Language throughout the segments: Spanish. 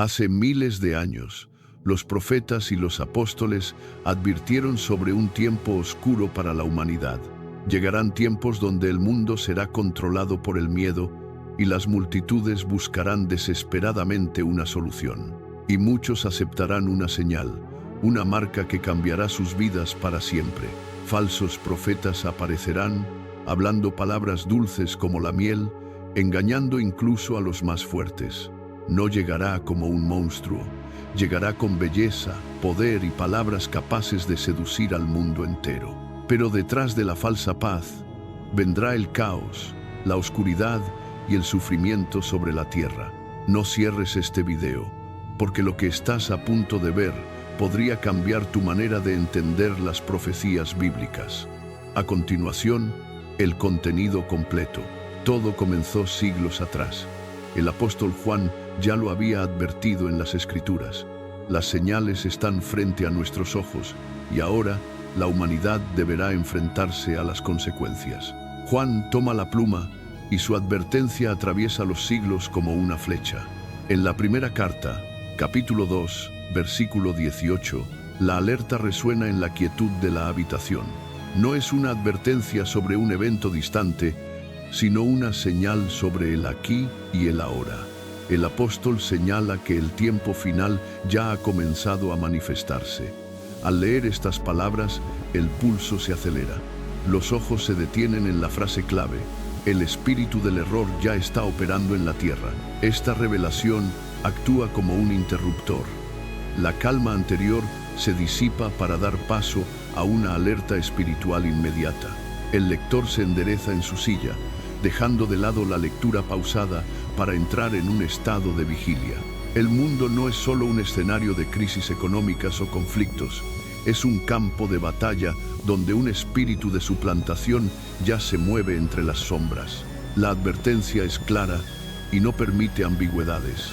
Hace miles de años, los profetas y los apóstoles advirtieron sobre un tiempo oscuro para la humanidad. Llegarán tiempos donde el mundo será controlado por el miedo y las multitudes buscarán desesperadamente una solución. Y muchos aceptarán una señal, una marca que cambiará sus vidas para siempre. Falsos profetas aparecerán, hablando palabras dulces como la miel, engañando incluso a los más fuertes. No llegará como un monstruo, llegará con belleza, poder y palabras capaces de seducir al mundo entero. Pero detrás de la falsa paz, vendrá el caos, la oscuridad y el sufrimiento sobre la tierra. No cierres este video, porque lo que estás a punto de ver podría cambiar tu manera de entender las profecías bíblicas. A continuación, el contenido completo. Todo comenzó siglos atrás. El apóstol Juan ya lo había advertido en las Escrituras. Las señales están frente a nuestros ojos y ahora la humanidad deberá enfrentarse a las consecuencias. Juan toma la pluma y su advertencia atraviesa los siglos como una flecha. En la primera carta, capítulo 2, versículo 18, la alerta resuena en la quietud de la habitación. No es una advertencia sobre un evento distante, sino una señal sobre el aquí y el ahora. El apóstol señala que el tiempo final ya ha comenzado a manifestarse. Al leer estas palabras, el pulso se acelera. Los ojos se detienen en la frase clave. El espíritu del error ya está operando en la tierra. Esta revelación actúa como un interruptor. La calma anterior se disipa para dar paso a una alerta espiritual inmediata. El lector se endereza en su silla, dejando de lado la lectura pausada para entrar en un estado de vigilia. El mundo no es solo un escenario de crisis económicas o conflictos, es un campo de batalla donde un espíritu de suplantación ya se mueve entre las sombras. La advertencia es clara y no permite ambigüedades.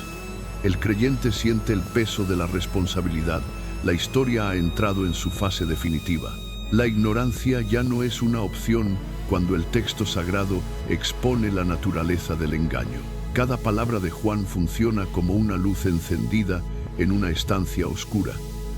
El creyente siente el peso de la responsabilidad. La historia ha entrado en su fase definitiva. La ignorancia ya no es una opción cuando el texto sagrado expone la naturaleza del engaño. Cada palabra de Juan funciona como una luz encendida en una estancia oscura,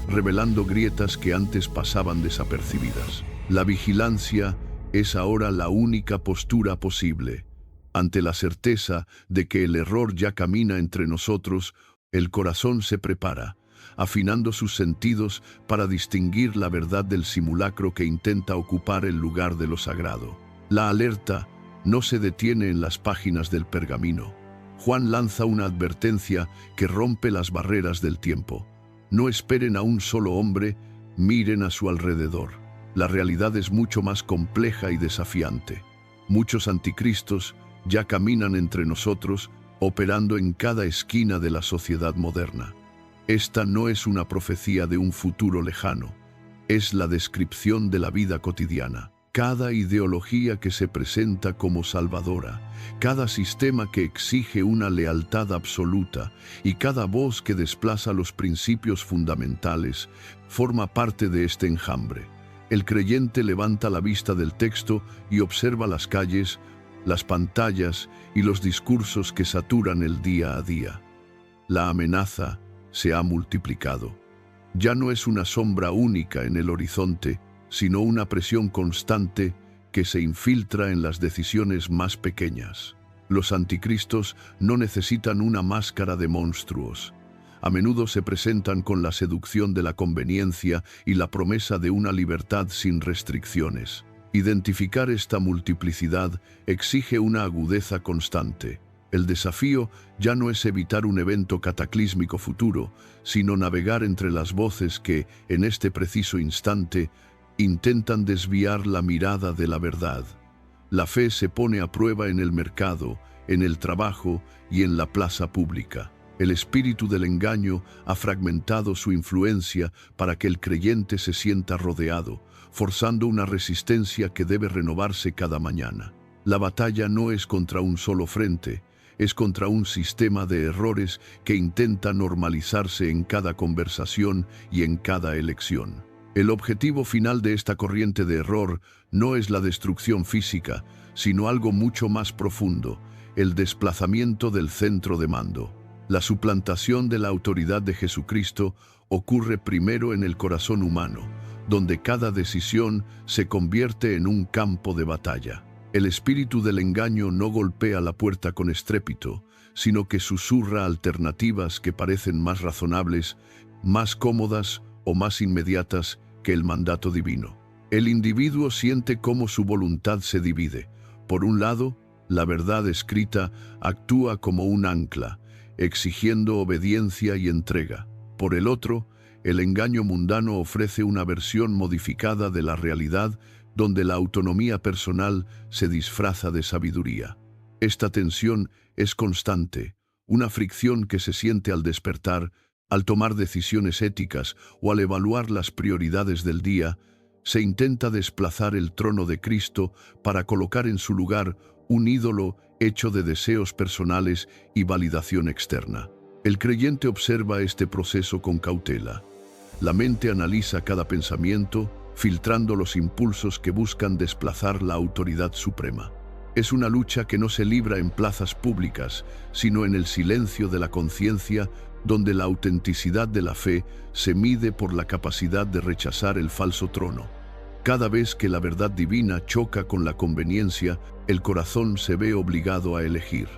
revelando grietas que antes pasaban desapercibidas. La vigilancia es ahora la única postura posible. Ante la certeza de que el error ya camina entre nosotros, el corazón se prepara, afinando sus sentidos para distinguir la verdad del simulacro que intenta ocupar el lugar de lo sagrado. La alerta no se detiene en las páginas del pergamino. Juan lanza una advertencia que rompe las barreras del tiempo. No esperen a un solo hombre, miren a su alrededor. La realidad es mucho más compleja y desafiante. Muchos anticristos ya caminan entre nosotros, operando en cada esquina de la sociedad moderna. Esta no es una profecía de un futuro lejano, es la descripción de la vida cotidiana. Cada ideología que se presenta como salvadora, cada sistema que exige una lealtad absoluta y cada voz que desplaza los principios fundamentales forma parte de este enjambre. El creyente levanta la vista del texto y observa las calles, las pantallas y los discursos que saturan el día a día. La amenaza se ha multiplicado. Ya no es una sombra única en el horizonte, sino una presión constante que se infiltra en las decisiones más pequeñas. Los anticristos no necesitan una máscara de monstruos. A menudo se presentan con la seducción de la conveniencia y la promesa de una libertad sin restricciones. Identificar esta multiplicidad exige una agudeza constante. El desafío ya no es evitar un evento cataclísmico futuro, sino navegar entre las voces que, en este preciso instante, intentan desviar la mirada de la verdad. La fe se pone a prueba en el mercado, en el trabajo y en la plaza pública. El espíritu del engaño ha fragmentado su influencia para que el creyente se sienta rodeado, forzando una resistencia que debe renovarse cada mañana. La batalla no es contra un solo frente, es contra un sistema de errores que intenta normalizarse en cada conversación y en cada elección. El objetivo final de esta corriente de error no es la destrucción física, sino algo mucho más profundo, el desplazamiento del centro de mando. La suplantación de la autoridad de Jesucristo ocurre primero en el corazón humano, donde cada decisión se convierte en un campo de batalla. El espíritu del engaño no golpea la puerta con estrépito, sino que susurra alternativas que parecen más razonables, más cómodas o más inmediatas que el mandato divino. El individuo siente cómo su voluntad se divide. Por un lado, la verdad escrita actúa como un ancla, exigiendo obediencia y entrega. Por el otro, el engaño mundano ofrece una versión modificada de la realidad donde la autonomía personal se disfraza de sabiduría. Esta tensión es constante, una fricción que se siente al despertar, al tomar decisiones éticas o al evaluar las prioridades del día. Se intenta desplazar el trono de Cristo para colocar en su lugar un ídolo hecho de deseos personales y validación externa. El creyente observa este proceso con cautela. La mente analiza cada pensamiento, filtrando los impulsos que buscan desplazar la autoridad suprema. Es una lucha que no se libra en plazas públicas, sino en el silencio de la conciencia, donde la autenticidad de la fe se mide por la capacidad de rechazar el falso trono. Cada vez que la verdad divina choca con la conveniencia, el corazón se ve obligado a elegir.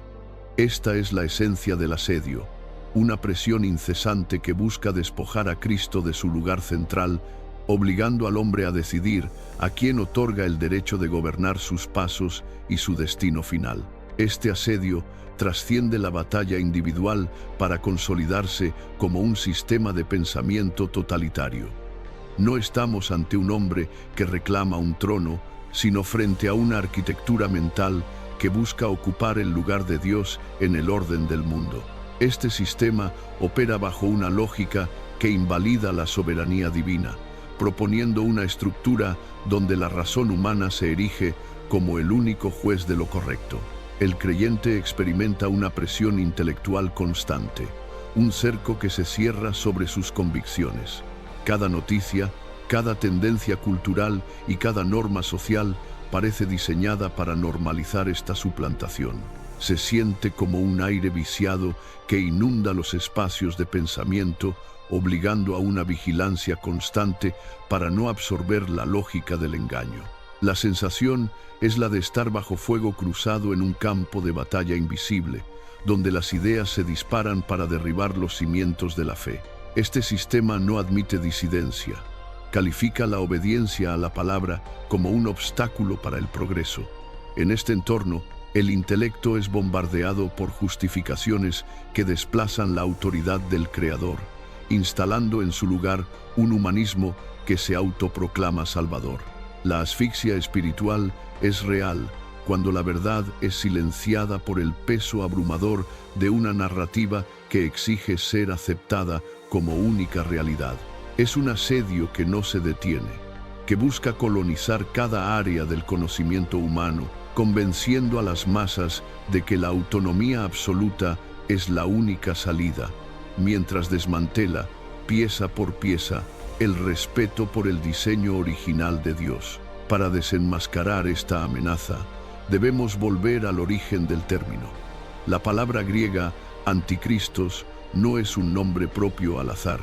Esta es la esencia del asedio, una presión incesante que busca despojar a Cristo de su lugar central, obligando al hombre a decidir a quién otorga el derecho de gobernar sus pasos y su destino final. Este asedio trasciende la batalla individual para consolidarse como un sistema de pensamiento totalitario. No estamos ante un hombre que reclama un trono, sino frente a una arquitectura mental que busca ocupar el lugar de Dios en el orden del mundo. Este sistema opera bajo una lógica que invalida la soberanía divina, proponiendo una estructura donde la razón humana se erige como el único juez de lo correcto. El creyente experimenta una presión intelectual constante, un cerco que se cierra sobre sus convicciones. Cada noticia, cada tendencia cultural y cada norma social parece diseñada para normalizar esta suplantación. Se siente como un aire viciado que inunda los espacios de pensamiento, obligando a una vigilancia constante para no absorber la lógica del engaño. La sensación es la de estar bajo fuego cruzado en un campo de batalla invisible, donde las ideas se disparan para derribar los cimientos de la fe. Este sistema no admite disidencia. Califica la obediencia a la palabra como un obstáculo para el progreso. En este entorno, el intelecto es bombardeado por justificaciones que desplazan la autoridad del Creador, instalando en su lugar un humanismo que se autoproclama salvador. La asfixia espiritual es real cuando la verdad es silenciada por el peso abrumador de una narrativa que exige ser aceptada como única realidad. Es un asedio que no se detiene, que busca colonizar cada área del conocimiento humano, convenciendo a las masas de que la autonomía absoluta es la única salida, mientras desmantela, pieza por pieza, el respeto por el diseño original de Dios. Para desenmascarar esta amenaza, debemos volver al origen del término. La palabra griega anticristos no es un nombre propio al azar,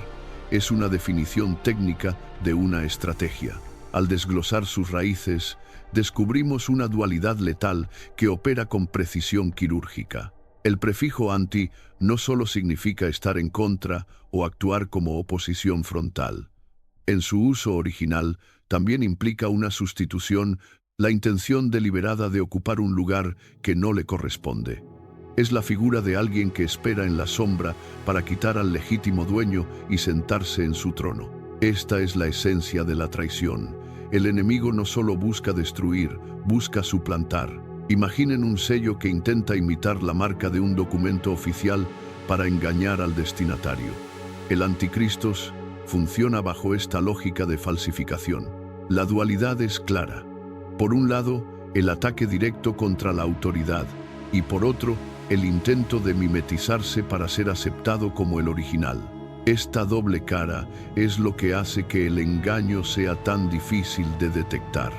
es una definición técnica de una estrategia. Al desglosar sus raíces, descubrimos una dualidad letal que opera con precisión quirúrgica. El prefijo anti no solo significa estar en contra o actuar como oposición frontal. En su uso original, también implica una sustitución, la intención deliberada de ocupar un lugar que no le corresponde. Es la figura de alguien que espera en la sombra para quitar al legítimo dueño y sentarse en su trono. Esta es la esencia de la traición. El enemigo no solo busca destruir, busca suplantar. Imaginen un sello que intenta imitar la marca de un documento oficial para engañar al destinatario. El anticristos funciona bajo esta lógica de falsificación. La dualidad es clara. Por un lado, el ataque directo contra la autoridad y por otro, el intento de mimetizarse para ser aceptado como el original. Esta doble cara es lo que hace que el engaño sea tan difícil de detectar.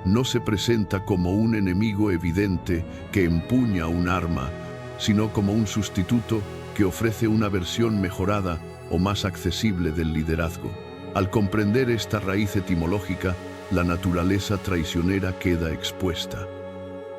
No se presenta como un enemigo evidente que empuña un arma, sino como un sustituto que ofrece una versión mejorada o más accesible del liderazgo. Al comprender esta raíz etimológica, la naturaleza traicionera queda expuesta.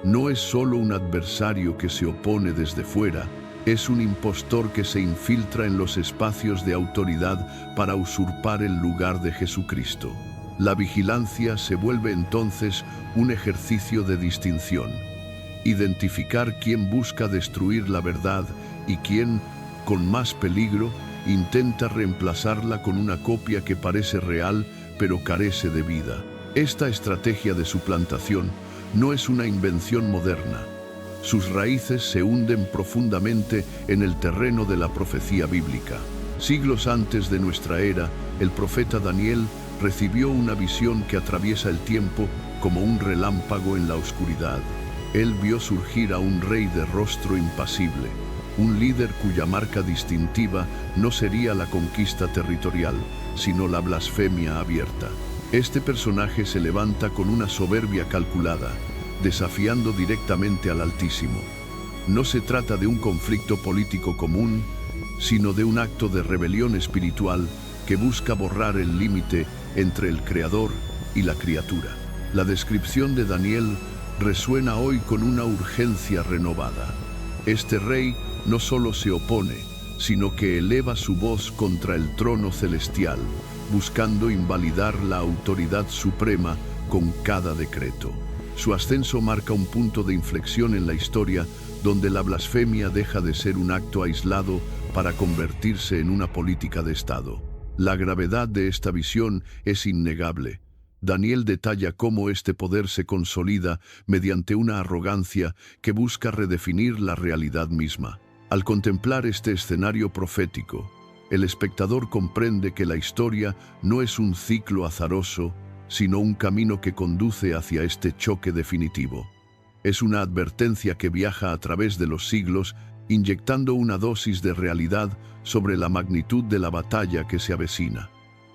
No es solo un adversario que se opone desde fuera, es un impostor que se infiltra en los espacios de autoridad para usurpar el lugar de Jesucristo. La vigilancia se vuelve entonces un ejercicio de distinción. Identificar quién busca destruir la verdad y quién, con más peligro, intenta reemplazarla con una copia que parece real pero carece de vida. Esta estrategia de suplantación no es una invención moderna. Sus raíces se hunden profundamente en el terreno de la profecía bíblica. Siglos antes de nuestra era, el profeta Daniel recibió una visión que atraviesa el tiempo como un relámpago en la oscuridad. Él vio surgir a un rey de rostro impasible, un líder cuya marca distintiva no sería la conquista territorial, sino la blasfemia abierta. Este personaje se levanta con una soberbia calculada, desafiando directamente al Altísimo. No se trata de un conflicto político común, sino de un acto de rebelión espiritual que busca borrar el límite entre el Creador y la criatura. La descripción de Daniel resuena hoy con una urgencia renovada. Este rey no solo se opone, sino que eleva su voz contra el trono celestial, buscando invalidar la autoridad suprema con cada decreto. Su ascenso marca un punto de inflexión en la historia donde la blasfemia deja de ser un acto aislado para convertirse en una política de Estado. La gravedad de esta visión es innegable. Daniel detalla cómo este poder se consolida mediante una arrogancia que busca redefinir la realidad misma. Al contemplar este escenario profético, el espectador comprende que la historia no es un ciclo azaroso, sino un camino que conduce hacia este choque definitivo. Es una advertencia que viaja a través de los siglos, inyectando una dosis de realidad sobre la magnitud de la batalla que se avecina.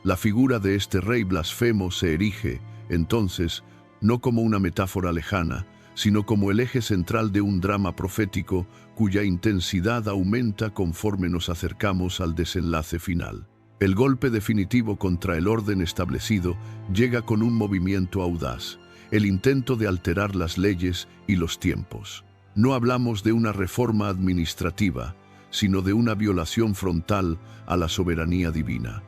La figura de este rey blasfemo se erige, entonces, no como una metáfora lejana, sino como el eje central de un drama profético cuya intensidad aumenta conforme nos acercamos al desenlace final. El golpe definitivo contra el orden establecido llega con un movimiento audaz, el intento de alterar las leyes y los tiempos. No hablamos de una reforma administrativa, sino de una violación frontal a la soberanía divina.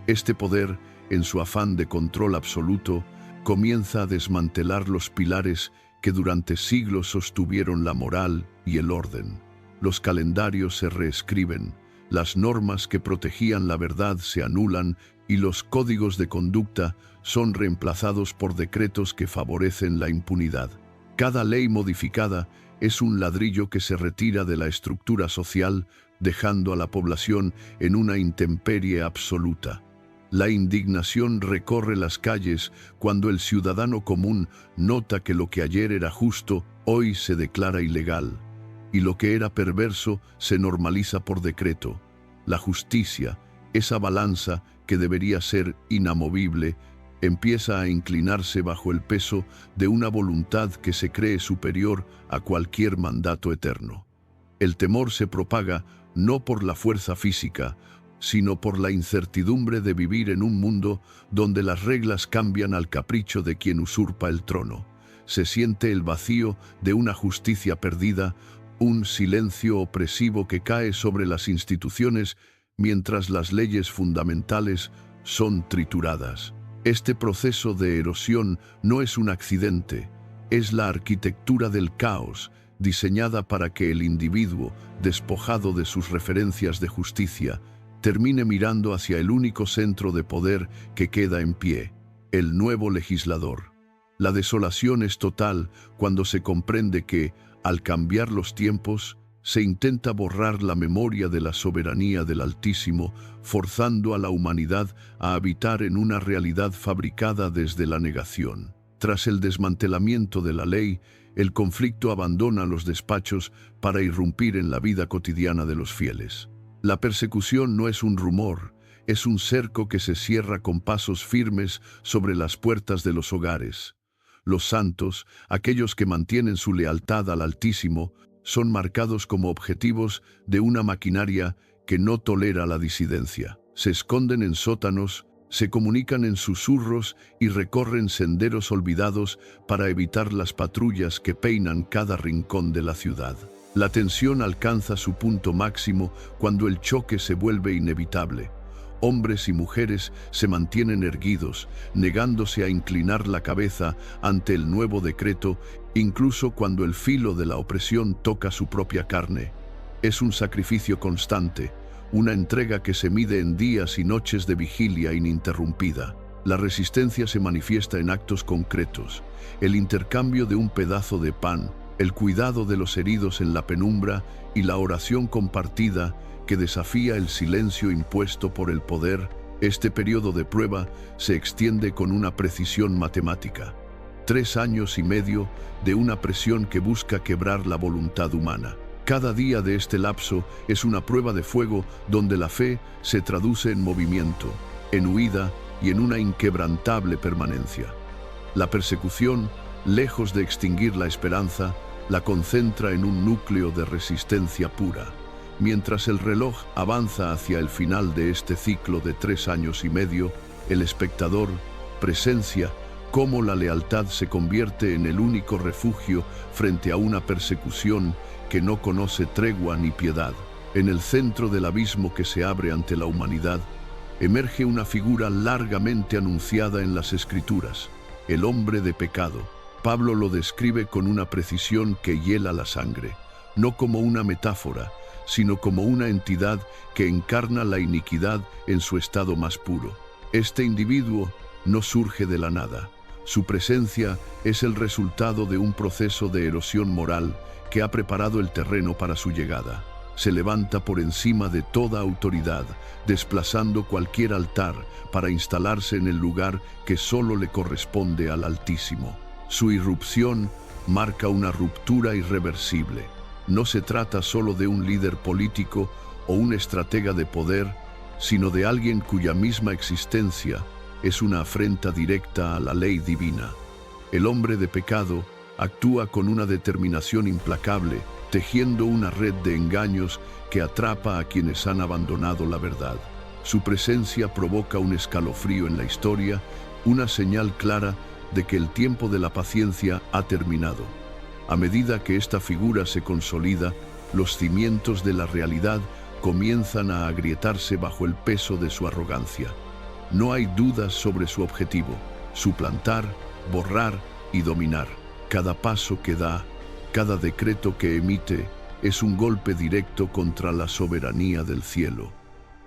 Este poder, en su afán de control absoluto, comienza a desmantelar los pilares que durante siglos sostuvieron la moral y el orden. Los calendarios se reescriben, las normas que protegían la verdad se anulan y los códigos de conducta son reemplazados por decretos que favorecen la impunidad. Cada ley modificada es un ladrillo que se retira de la estructura social, dejando a la población en una intemperie absoluta. La indignación recorre las calles cuando el ciudadano común nota que lo que ayer era justo, hoy se declara ilegal, y lo que era perverso se normaliza por decreto. La justicia, esa balanza que debería ser inamovible, empieza a inclinarse bajo el peso de una voluntad que se cree superior a cualquier mandato eterno. El temor se propaga no por la fuerza física, sino por la incertidumbre de vivir en un mundo donde las reglas cambian al capricho de quien usurpa el trono. Se siente el vacío de una justicia perdida, un silencio opresivo que cae sobre las instituciones mientras las leyes fundamentales son trituradas. Este proceso de erosión no es un accidente, es la arquitectura del caos, diseñada para que el individuo, despojado de sus referencias de justicia, termine mirando hacia el único centro de poder que queda en pie, el nuevo legislador. La desolación es total cuando se comprende que, al cambiar los tiempos, se intenta borrar la memoria de la soberanía del Altísimo, forzando a la humanidad a habitar en una realidad fabricada desde la negación. Tras el desmantelamiento de la ley, el conflicto abandona los despachos para irrumpir en la vida cotidiana de los fieles. La persecución no es un rumor, es un cerco que se cierra con pasos firmes sobre las puertas de los hogares. Los santos, aquellos que mantienen su lealtad al Altísimo, son marcados como objetivos de una maquinaria que no tolera la disidencia. Se esconden en sótanos, se comunican en susurros y recorren senderos olvidados para evitar las patrullas que peinan cada rincón de la ciudad. La tensión alcanza su punto máximo cuando el choque se vuelve inevitable. Hombres y mujeres se mantienen erguidos, negándose a inclinar la cabeza ante el nuevo decreto, incluso cuando el filo de la opresión toca su propia carne. Es un sacrificio constante, una entrega que se mide en días y noches de vigilia ininterrumpida. La resistencia se manifiesta en actos concretos: el intercambio de un pedazo de pan, el cuidado de los heridos en la penumbra y la oración compartida que desafía el silencio impuesto por el poder. Este periodo de prueba se extiende con una precisión matemática. 3 años y medio de una presión que busca quebrar la voluntad humana. Cada día de este lapso es una prueba de fuego donde la fe se traduce en movimiento, en huida y en una inquebrantable permanencia. La persecución, lejos de extinguir la esperanza, la concentra en un núcleo de resistencia pura. Mientras el reloj avanza hacia el final de este ciclo de 3 años y medio, el espectador presencia cómo la lealtad se convierte en el único refugio frente a una persecución que no conoce tregua ni piedad. En el centro del abismo que se abre ante la humanidad, emerge una figura largamente anunciada en las Escrituras: el hombre de pecado. Pablo lo describe con una precisión que hiela la sangre, no como una metáfora, sino como una entidad que encarna la iniquidad en su estado más puro. Este individuo no surge de la nada. Su presencia es el resultado de un proceso de erosión moral que ha preparado el terreno para su llegada. Se levanta por encima de toda autoridad, desplazando cualquier altar para instalarse en el lugar que solo le corresponde al Altísimo. Su irrupción marca una ruptura irreversible. No se trata solo de un líder político o un estratega de poder, sino de alguien cuya misma existencia es una afrenta directa a la ley divina. El hombre de pecado actúa con una determinación implacable, tejiendo una red de engaños que atrapa a quienes han abandonado la verdad. Su presencia provoca un escalofrío en la historia, una señal clara de que el tiempo de la paciencia ha terminado. A medida que esta figura se consolida, los cimientos de la realidad comienzan a agrietarse bajo el peso de su arrogancia. No hay dudas sobre su objetivo: suplantar, borrar y dominar. Cada paso que da, cada decreto que emite, es un golpe directo contra la soberanía del cielo.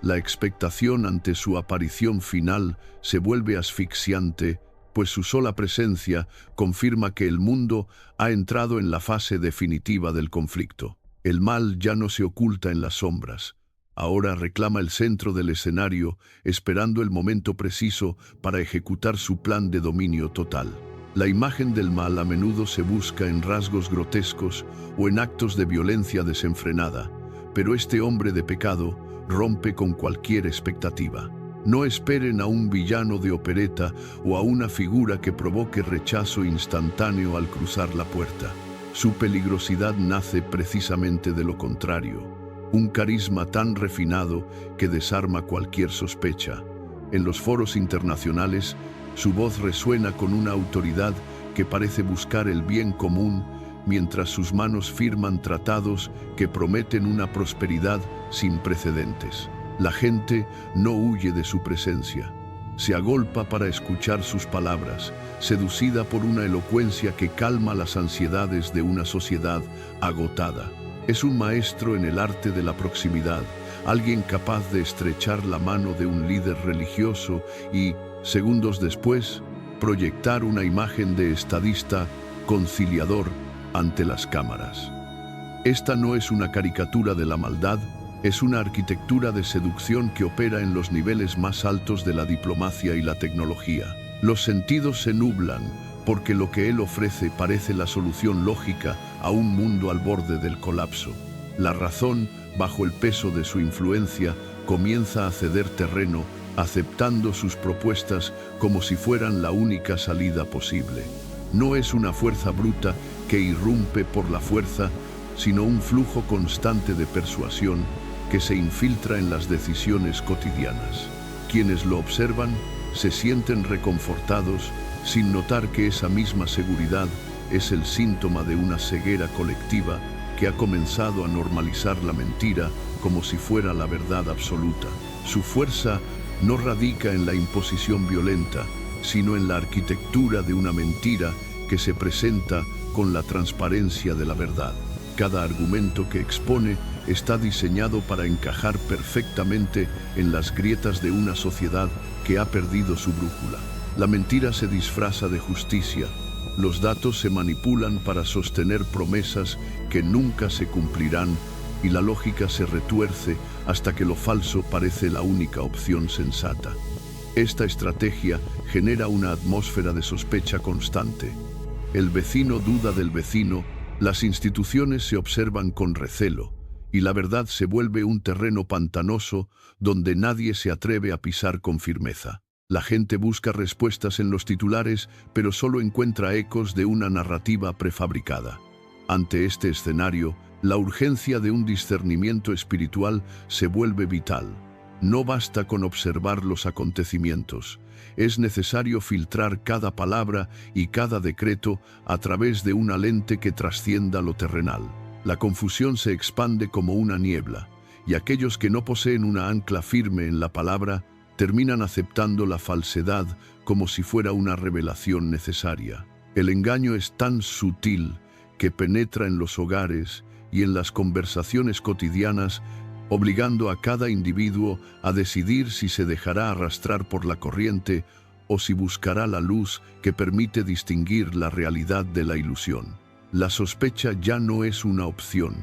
La expectación ante su aparición final se vuelve asfixiante, pues su sola presencia confirma que el mundo ha entrado en la fase definitiva del conflicto. El mal ya no se oculta en las sombras. Ahora reclama el centro del escenario, esperando el momento preciso para ejecutar su plan de dominio total. La imagen del mal a menudo se busca en rasgos grotescos o en actos de violencia desenfrenada, pero este hombre de pecado rompe con cualquier expectativa. No esperen a un villano de opereta o a una figura que provoque rechazo instantáneo al cruzar la puerta. Su peligrosidad nace precisamente de lo contrario: un carisma tan refinado que desarma cualquier sospecha. En los foros internacionales, su voz resuena con una autoridad que parece buscar el bien común, mientras sus manos firman tratados que prometen una prosperidad sin precedentes. La gente no huye de su presencia. Se agolpa para escuchar sus palabras, seducida por una elocuencia que calma las ansiedades de una sociedad agotada. Es un maestro en el arte de la proximidad, alguien capaz de estrechar la mano de un líder religioso y, segundos después, proyectar una imagen de estadista conciliador ante las cámaras. Esta no es una caricatura de la maldad, es una arquitectura de seducción que opera en los niveles más altos de la diplomacia y la tecnología. Los sentidos se nublan porque lo que él ofrece parece la solución lógica a un mundo al borde del colapso. La razón, bajo el peso de su influencia, comienza a ceder terreno, aceptando sus propuestas como si fueran la única salida posible. No es una fuerza bruta que irrumpe por la fuerza, sino un flujo constante de persuasión que se infiltra en las decisiones cotidianas. Quienes lo observan se sienten reconfortados sin notar que esa misma seguridad es el síntoma de una ceguera colectiva que ha comenzado a normalizar la mentira como si fuera la verdad absoluta. Su fuerza no radica en la imposición violenta, sino en la arquitectura de una mentira que se presenta con la transparencia de la verdad. Cada argumento que expone está diseñado para encajar perfectamente en las grietas de una sociedad que ha perdido su brújula. La mentira se disfraza de justicia. Los datos se manipulan para sostener promesas que nunca se cumplirán y la lógica se retuerce hasta que lo falso parece la única opción sensata. Esta estrategia genera una atmósfera de sospecha constante. El vecino duda del vecino, las instituciones se observan con recelo y la verdad se vuelve un terreno pantanoso donde nadie se atreve a pisar con firmeza. La gente busca respuestas en los titulares, pero solo encuentra ecos de una narrativa prefabricada. Ante este escenario, la urgencia de un discernimiento espiritual se vuelve vital. No basta con observar los acontecimientos. Es necesario filtrar cada palabra y cada decreto a través de una lente que trascienda lo terrenal. La confusión se expande como una niebla, y aquellos que no poseen una ancla firme en la palabra terminan aceptando la falsedad como si fuera una revelación necesaria. El engaño es tan sutil que penetra en los hogares y en las conversaciones cotidianas, obligando a cada individuo a decidir si se dejará arrastrar por la corriente o si buscará la luz que permite distinguir la realidad de la ilusión. La sospecha ya no es una opción,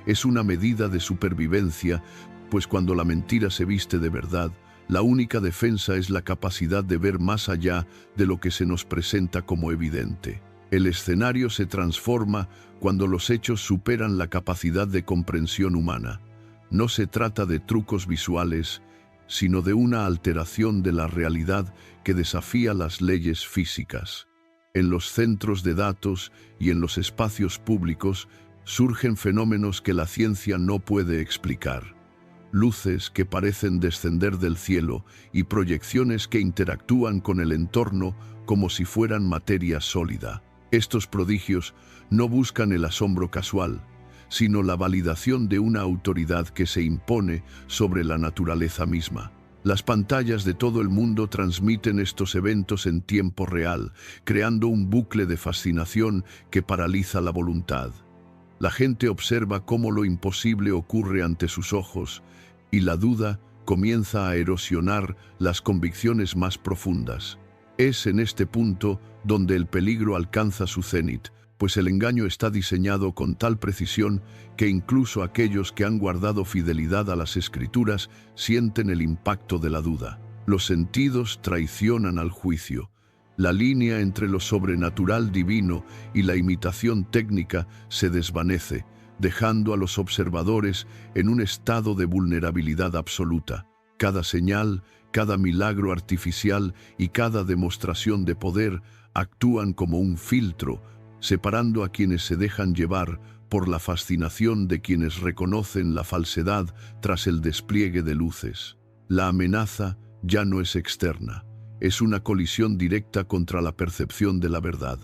es una medida de supervivencia, pues cuando la mentira se viste de verdad, la única defensa es la capacidad de ver más allá de lo que se nos presenta como evidente. El escenario se transforma cuando los hechos superan la capacidad de comprensión humana. No se trata de trucos visuales, sino de una alteración de la realidad que desafía las leyes físicas. En los centros de datos y en los espacios públicos surgen fenómenos que la ciencia no puede explicar. Luces que parecen descender del cielo y proyecciones que interactúan con el entorno como si fueran materia sólida. Estos prodigios no buscan el asombro casual, sino la validación de una autoridad que se impone sobre la naturaleza misma. Las pantallas de todo el mundo transmiten estos eventos en tiempo real, creando un bucle de fascinación que paraliza la voluntad. La gente observa cómo lo imposible ocurre ante sus ojos, y la duda comienza a erosionar las convicciones más profundas. Es en este punto donde el peligro alcanza su cenit, pues el engaño está diseñado con tal precisión que incluso aquellos que han guardado fidelidad a las Escrituras sienten el impacto de la duda. Los sentidos traicionan al juicio. La línea entre lo sobrenatural divino y la imitación técnica se desvanece, dejando a los observadores en un estado de vulnerabilidad absoluta. Cada señal, cada milagro artificial y cada demostración de poder actúan como un filtro, separando a quienes se dejan llevar por la fascinación de quienes reconocen la falsedad tras el despliegue de luces. La amenaza ya no es externa, es una colisión directa contra la percepción de la verdad.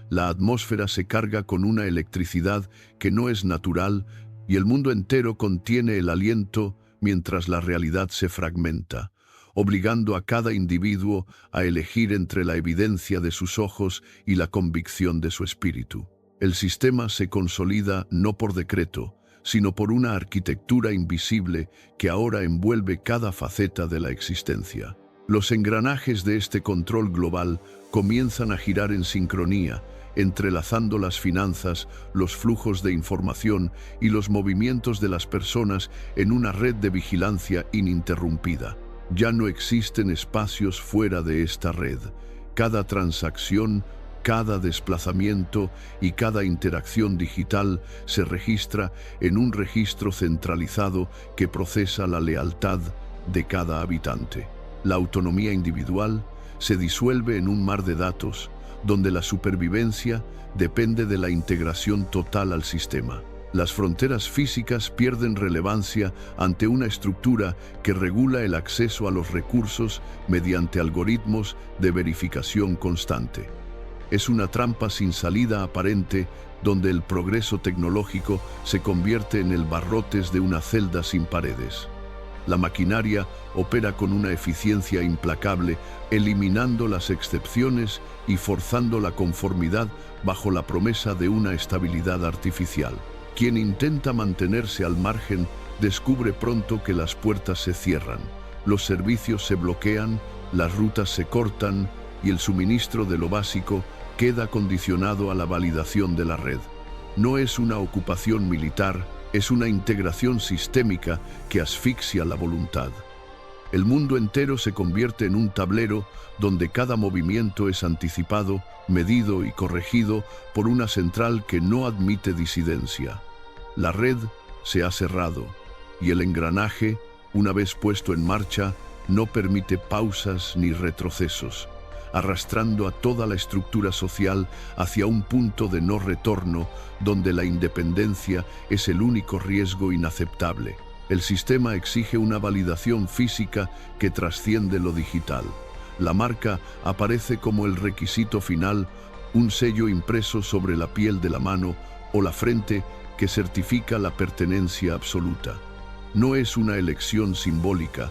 La atmósfera se carga con una electricidad que no es natural y el mundo entero contiene el aliento mientras la realidad se fragmenta, obligando a cada individuo a elegir entre la evidencia de sus ojos y la convicción de su espíritu. El sistema se consolida no por decreto, sino por una arquitectura invisible que ahora envuelve cada faceta de la existencia. Los engranajes de este control global comienzan a girar en sincronía, entrelazando las finanzas, los flujos de información y los movimientos de las personas en una red de vigilancia ininterrumpida. Ya no existen espacios fuera de esta red. Cada transacción, cada desplazamiento y cada interacción digital se registra en un registro centralizado que procesa la lealtad de cada habitante. La autonomía individual se disuelve en un mar de datos, donde la supervivencia depende de la integración total al sistema. Las fronteras físicas pierden relevancia ante una estructura que regula el acceso a los recursos mediante algoritmos de verificación constante. Es una trampa sin salida aparente donde el progreso tecnológico se convierte en el barrotes de una celda sin paredes. La maquinaria opera con una eficiencia implacable, eliminando las excepciones y forzando la conformidad bajo la promesa de una estabilidad artificial. Quien intenta mantenerse al margen descubre pronto que las puertas se cierran, los servicios se bloquean, las rutas se cortan y el suministro de lo básico queda condicionado a la validación de la red. No es una ocupación militar, es una integración sistémica que asfixia la voluntad. El mundo entero se convierte en un tablero donde cada movimiento es anticipado, medido y corregido por una central que no admite disidencia. La red se ha cerrado y el engranaje, una vez puesto en marcha, no permite pausas ni retrocesos, arrastrando a toda la estructura social hacia un punto de no retorno donde la independencia es el único riesgo inaceptable. El sistema exige una validación física que trasciende lo digital. La marca aparece como el requisito final, un sello impreso sobre la piel de la mano o la frente que certifica la pertenencia absoluta. No es una elección simbólica,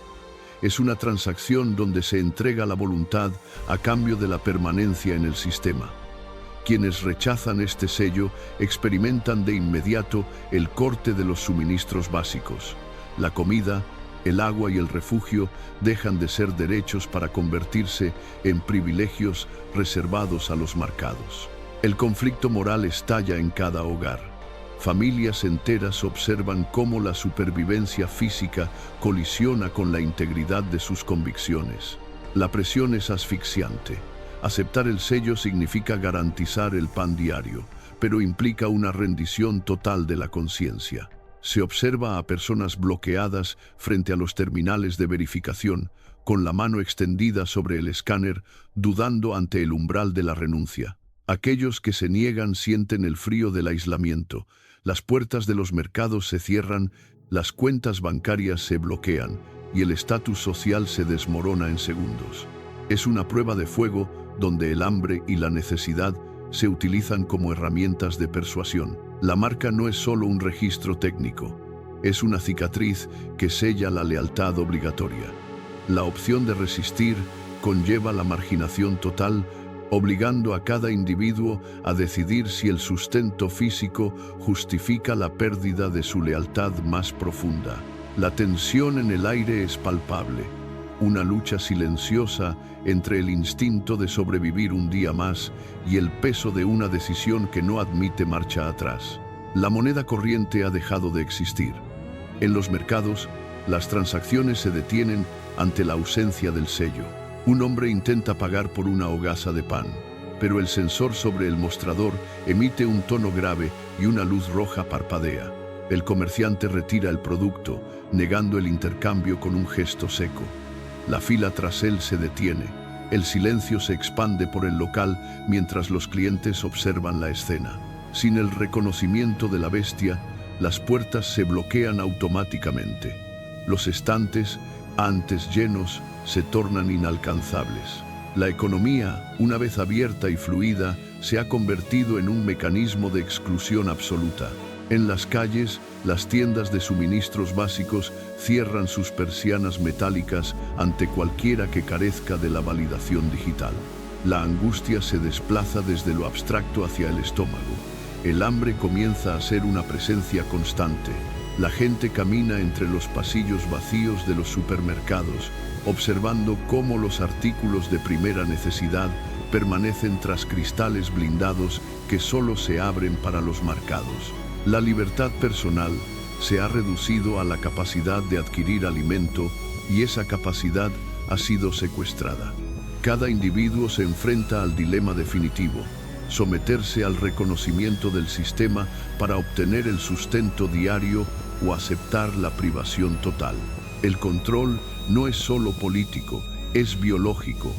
es una transacción donde se entrega la voluntad a cambio de la permanencia en el sistema. Quienes rechazan este sello experimentan de inmediato el corte de los suministros básicos. La comida, el agua y el refugio dejan de ser derechos para convertirse en privilegios reservados a los marcados. El conflicto moral estalla en cada hogar. Familias enteras observan cómo la supervivencia física colisiona con la integridad de sus convicciones. La presión es asfixiante. Aceptar el sello significa garantizar el pan diario, pero implica una rendición total de la conciencia. Se observa a personas bloqueadas frente a los terminales de verificación, con la mano extendida sobre el escáner, dudando ante el umbral de la renuncia. Aquellos que se niegan sienten el frío del aislamiento. Las puertas de los mercados se cierran, las cuentas bancarias se bloquean y el estatus social se desmorona en segundos. Es una prueba de fuego donde el hambre y la necesidad se utilizan como herramientas de persuasión. La marca no es solo un registro técnico, es una cicatriz que sella la lealtad obligatoria. La opción de resistir conlleva la marginación total, obligando a cada individuo a decidir si el sustento físico justifica la pérdida de su lealtad más profunda. La tensión en el aire es palpable, una lucha silenciosa entre el instinto de sobrevivir un día más y el peso de una decisión que no admite marcha atrás. La moneda corriente ha dejado de existir. En los mercados, las transacciones se detienen ante la ausencia del sello. Un hombre intenta pagar por una hogaza de pan, pero el sensor sobre el mostrador emite un tono grave y una luz roja parpadea. El comerciante retira el producto, negando el intercambio con un gesto seco. La fila tras él se detiene. El silencio se expande por el local mientras los clientes observan la escena. Sin el reconocimiento de la bestia, las puertas se bloquean automáticamente. Los estantes, antes llenos, se tornan inalcanzables. La economía, una vez abierta y fluida, se ha convertido en un mecanismo de exclusión absoluta. En las calles, las tiendas de suministros básicos cierran sus persianas metálicas ante cualquiera que carezca de la validación digital. La angustia se desplaza desde lo abstracto hacia el estómago. El hambre comienza a ser una presencia constante. La gente camina entre los pasillos vacíos de los supermercados, observando cómo los artículos de primera necesidad permanecen tras cristales blindados que solo se abren para los marcados. La libertad personal se ha reducido a la capacidad de adquirir alimento y esa capacidad ha sido secuestrada. Cada individuo se enfrenta al dilema definitivo: someterse al reconocimiento del sistema para obtener el sustento diario o aceptar la privación total. El control no es solo político, es biológico.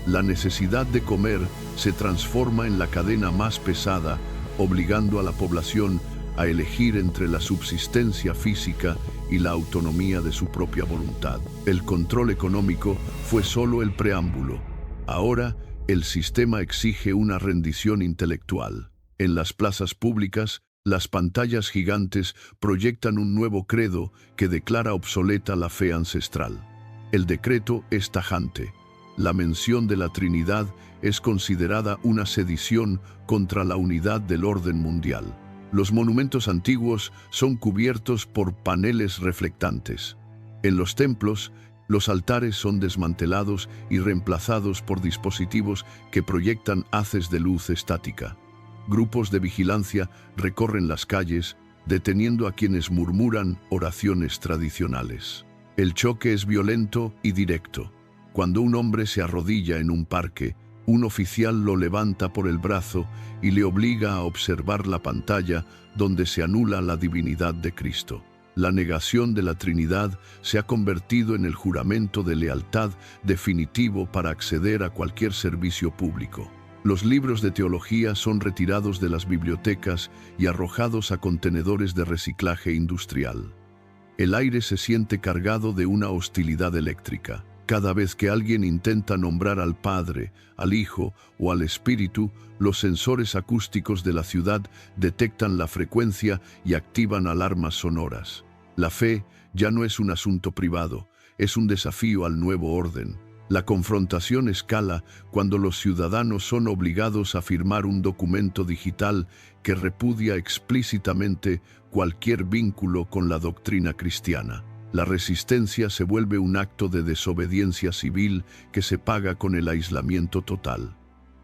La necesidad de comer se transforma en la cadena más pesada, obligando a la población a elegir entre la subsistencia física y la autonomía de su propia voluntad. El control económico fue solo el preámbulo. Ahora, el sistema exige una rendición intelectual. En las plazas públicas, las pantallas gigantes proyectan un nuevo credo que declara obsoleta la fe ancestral. El decreto es tajante. La mención de la Trinidad es considerada una sedición contra la unidad del orden mundial. Los monumentos antiguos son cubiertos por paneles reflectantes. En los templos, los altares son desmantelados y reemplazados por dispositivos que proyectan haces de luz estática. Grupos de vigilancia recorren las calles, deteniendo a quienes murmuran oraciones tradicionales. El choque es violento y directo. Cuando un hombre se arrodilla en un parque, un oficial lo levanta por el brazo y le obliga a observar la pantalla donde se anula la divinidad de Cristo. La negación de la Trinidad se ha convertido en el juramento de lealtad definitivo para acceder a cualquier servicio público. Los libros de teología son retirados de las bibliotecas y arrojados a contenedores de reciclaje industrial. El aire se siente cargado de una hostilidad eléctrica. Cada vez que alguien intenta nombrar al Padre, al Hijo o al Espíritu, los sensores acústicos de la ciudad detectan la frecuencia y activan alarmas sonoras. La fe ya no es un asunto privado, es un desafío al nuevo orden. La confrontación escala cuando los ciudadanos son obligados a firmar un documento digital que repudia explícitamente cualquier vínculo con la doctrina cristiana. La resistencia se vuelve un acto de desobediencia civil que se paga con el aislamiento total.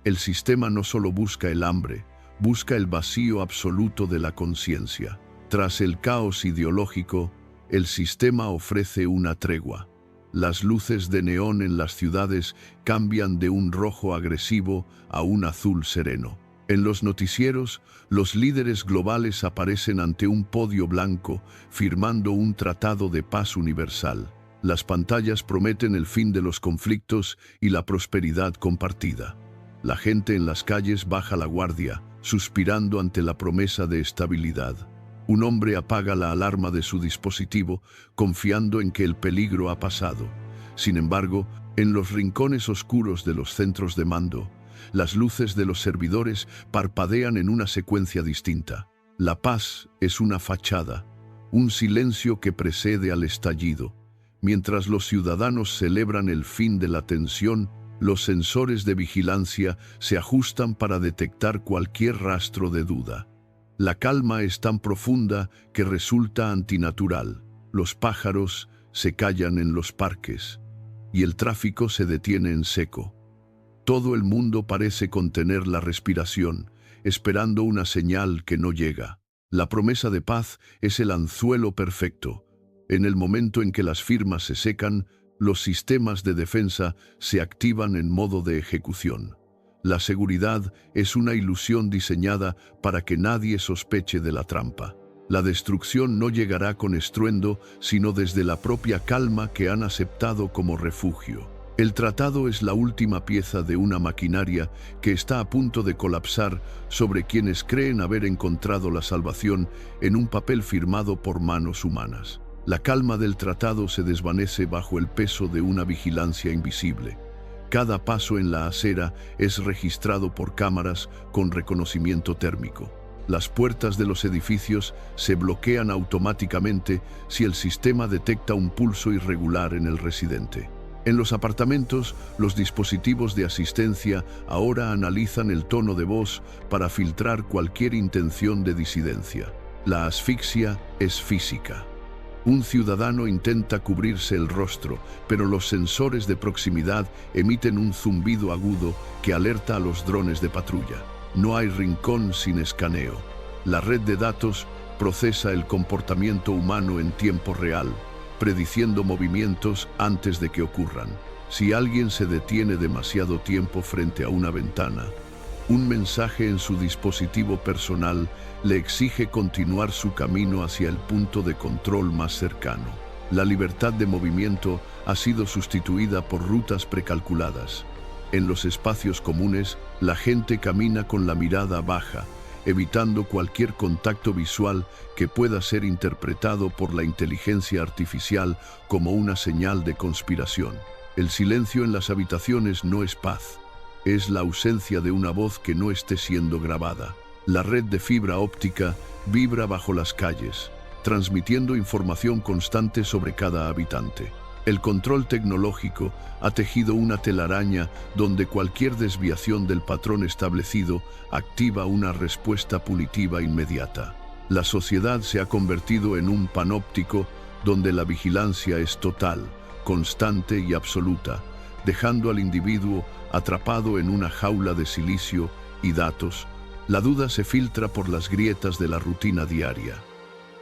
El sistema no solo busca el hambre, busca el vacío absoluto de la conciencia. Tras el caos ideológico, el sistema ofrece una tregua. Las luces de neón en las ciudades cambian de un rojo agresivo a un azul sereno. En los noticieros, los líderes globales aparecen ante un podio blanco, firmando un tratado de paz universal. Las pantallas prometen el fin de los conflictos y la prosperidad compartida. La gente en las calles baja la guardia, suspirando ante la promesa de estabilidad. Un hombre apaga la alarma de su dispositivo, confiando en que el peligro ha pasado. Sin embargo, en los rincones oscuros de los centros de mando, las luces de los servidores parpadean en una secuencia distinta. La paz es una fachada, un silencio que precede al estallido. Mientras los ciudadanos celebran el fin de la tensión, los sensores de vigilancia se ajustan para detectar cualquier rastro de duda. La calma es tan profunda que resulta antinatural. Los pájaros se callan en los parques y el tráfico se detiene en seco. Todo el mundo parece contener la respiración, esperando una señal que no llega. La promesa de paz es el anzuelo perfecto. En el momento en que las firmas se secan, los sistemas de defensa se activan en modo de ejecución. La seguridad es una ilusión diseñada para que nadie sospeche de la trampa. La destrucción no llegará con estruendo, sino desde la propia calma que han aceptado como refugio. El tratado es la última pieza de una maquinaria que está a punto de colapsar sobre quienes creen haber encontrado la salvación en un papel firmado por manos humanas. La calma del tratado se desvanece bajo el peso de una vigilancia invisible. Cada paso en la acera es registrado por cámaras con reconocimiento térmico. Las puertas de los edificios se bloquean automáticamente si el sistema detecta un pulso irregular en el residente. En los apartamentos, los dispositivos de asistencia ahora analizan el tono de voz para filtrar cualquier intención de disidencia. La asfixia es física. Un ciudadano intenta cubrirse el rostro, pero los sensores de proximidad emiten un zumbido agudo que alerta a los drones de patrulla. No hay rincón sin escaneo. La red de datos procesa el comportamiento humano en tiempo real, prediciendo movimientos antes de que ocurran. Si alguien se detiene demasiado tiempo frente a una ventana, un mensaje en su dispositivo personal le exige continuar su camino hacia el punto de control más cercano. La libertad de movimiento ha sido sustituida por rutas precalculadas. En los espacios comunes, la gente camina con la mirada baja, evitando cualquier contacto visual que pueda ser interpretado por la inteligencia artificial como una señal de conspiración. El silencio en las habitaciones no es paz, es la ausencia de una voz que no esté siendo grabada. La red de fibra óptica vibra bajo las calles, transmitiendo información constante sobre cada habitante. El control tecnológico ha tejido una telaraña donde cualquier desviación del patrón establecido activa una respuesta punitiva inmediata. La sociedad se ha convertido en un panóptico donde la vigilancia es total, constante y absoluta, dejando al individuo atrapado en una jaula de silicio y datos. La duda se filtra por las grietas de la rutina diaria.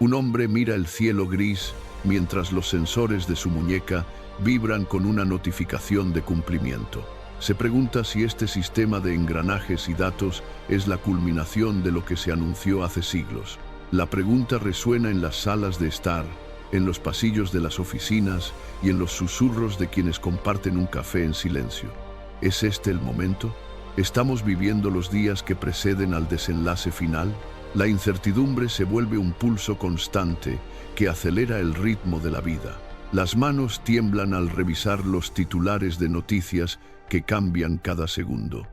Un hombre mira el cielo gris mientras los sensores de su muñeca vibran con una notificación de cumplimiento. Se pregunta si este sistema de engranajes y datos es la culminación de lo que se anunció hace siglos. La pregunta resuena en las salas de estar, en los pasillos de las oficinas y en los susurros de quienes comparten un café en silencio. ¿Es este el momento? ¿Estamos viviendo los días que preceden al desenlace final? La incertidumbre se vuelve un pulso constante que acelera el ritmo de la vida. Las manos tiemblan al revisar los titulares de noticias que cambian cada segundo.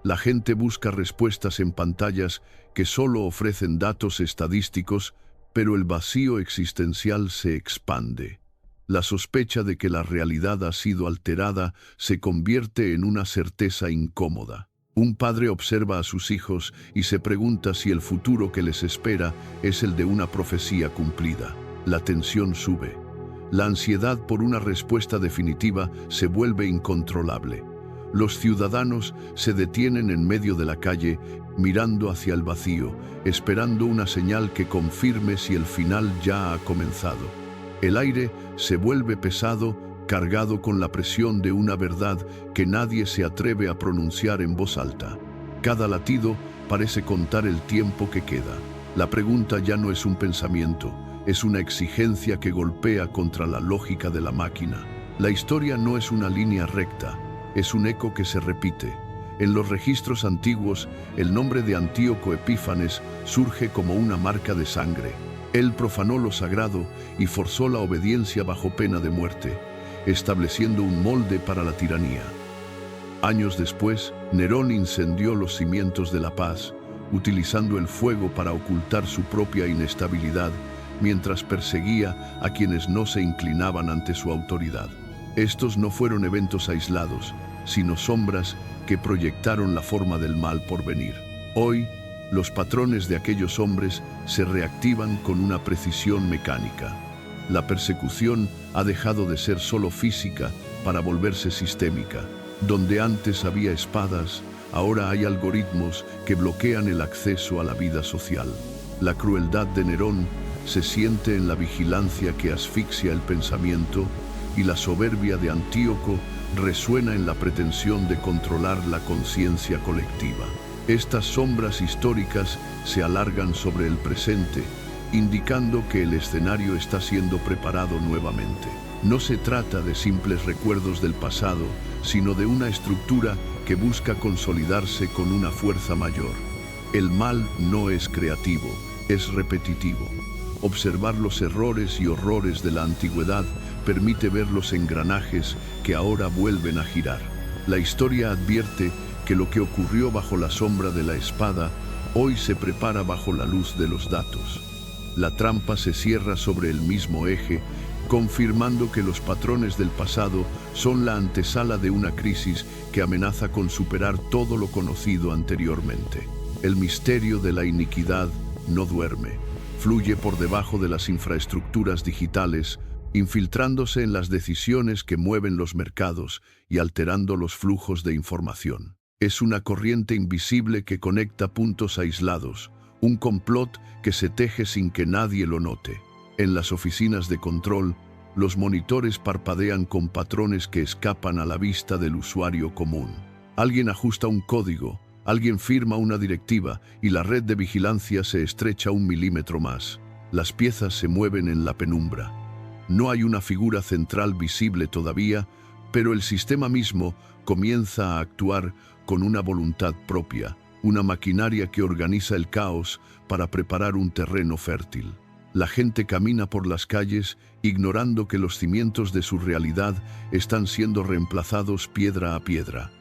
La gente busca respuestas en pantallas que solo ofrecen datos estadísticos, pero el vacío existencial se expande. La sospecha de que la realidad ha sido alterada se convierte en una certeza incómoda. Un padre observa a sus hijos y se pregunta si el futuro que les espera es el de una profecía cumplida. La tensión sube. La ansiedad por una respuesta definitiva se vuelve incontrolable. Los ciudadanos se detienen en medio de la calle, mirando hacia el vacío, esperando una señal que confirme si el final ya ha comenzado. El aire se vuelve pesado, cargado con la presión de una verdad que nadie se atreve a pronunciar en voz alta. Cada latido parece contar el tiempo que queda. La pregunta ya no es un pensamiento, es una exigencia que golpea contra la lógica de la máquina. La historia no es una línea recta, es un eco que se repite. En los registros antiguos, el nombre de Antíoco Epífanes surge como una marca de sangre. Él profanó lo sagrado y forzó la obediencia bajo pena de muerte, estableciendo un molde para la tiranía. Años después, Nerón incendió los cimientos de la paz, utilizando el fuego para ocultar su propia inestabilidad, mientras perseguía a quienes no se inclinaban ante su autoridad. Estos no fueron eventos aislados, sino sombras que proyectaron la forma del mal por venir. Hoy, los patrones de aquellos hombres se reactivan con una precisión mecánica. La persecución ha dejado de ser solo física para volverse sistémica. Donde antes había espadas, ahora hay algoritmos que bloquean el acceso a la vida social. La crueldad de Nerón se siente en la vigilancia que asfixia el pensamiento y la soberbia de Antíoco resuena en la pretensión de controlar la conciencia colectiva. Estas sombras históricas se alargan sobre el presente, indicando que el escenario está siendo preparado nuevamente. No se trata de simples recuerdos del pasado, sino de una estructura que busca consolidarse con una fuerza mayor. El mal no es creativo, es repetitivo. Observar los errores y horrores de la antigüedad permite ver los engranajes que ahora vuelven a girar. La historia advierte que lo que ocurrió bajo la sombra de la espada hoy se prepara bajo la luz de los datos. La trampa se cierra sobre el mismo eje, confirmando que los patrones del pasado son la antesala de una crisis que amenaza con superar todo lo conocido anteriormente. El misterio de la iniquidad no duerme, fluye por debajo de las infraestructuras digitales, infiltrándose en las decisiones que mueven los mercados y alterando los flujos de información. Es una corriente invisible que conecta puntos aislados, un complot que se teje sin que nadie lo note. En las oficinas de control, los monitores parpadean con patrones que escapan a la vista del usuario común. Alguien ajusta un código, alguien firma una directiva y la red de vigilancia se estrecha 1 milímetro más. Las piezas se mueven en la penumbra. No hay una figura central visible todavía, pero el sistema mismo comienza a actuar con una voluntad propia, una maquinaria que organiza el caos para preparar un terreno fértil. La gente camina por las calles ignorando que los cimientos de su realidad están siendo reemplazados piedra a piedra.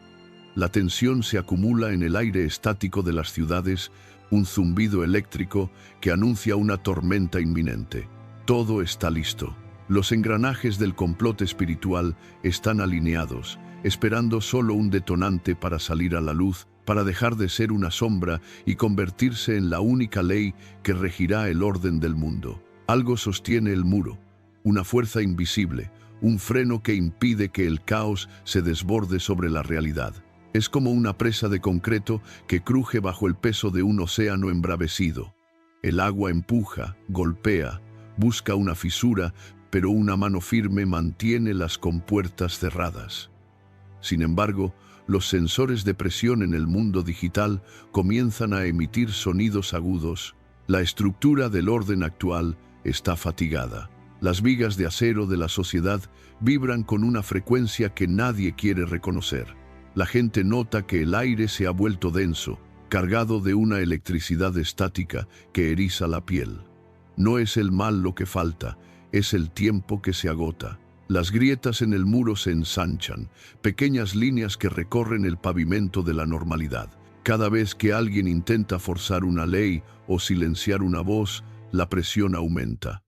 La tensión se acumula en el aire estático de las ciudades, un zumbido eléctrico que anuncia una tormenta inminente. Todo está listo. Los engranajes del complot espiritual están alineados, esperando solo un detonante para salir a la luz, para dejar de ser una sombra y convertirse en la única ley que regirá el orden del mundo. Algo sostiene el muro, una fuerza invisible, un freno que impide que el caos se desborde sobre la realidad. Es como una presa de concreto que cruje bajo el peso de un océano embravecido. El agua empuja, golpea, busca una fisura, pero una mano firme mantiene las compuertas cerradas. Sin embargo, los sensores de presión en el mundo digital comienzan a emitir sonidos agudos. La estructura del orden actual está fatigada. Las vigas de acero de la sociedad vibran con una frecuencia que nadie quiere reconocer. La gente nota que el aire se ha vuelto denso, cargado de una electricidad estática que eriza la piel. No es el mal lo que falta, es el tiempo que se agota. Las grietas en el muro se ensanchan, pequeñas líneas que recorren el pavimento de la normalidad. Cada vez que alguien intenta forzar una ley o silenciar una voz, la presión aumenta.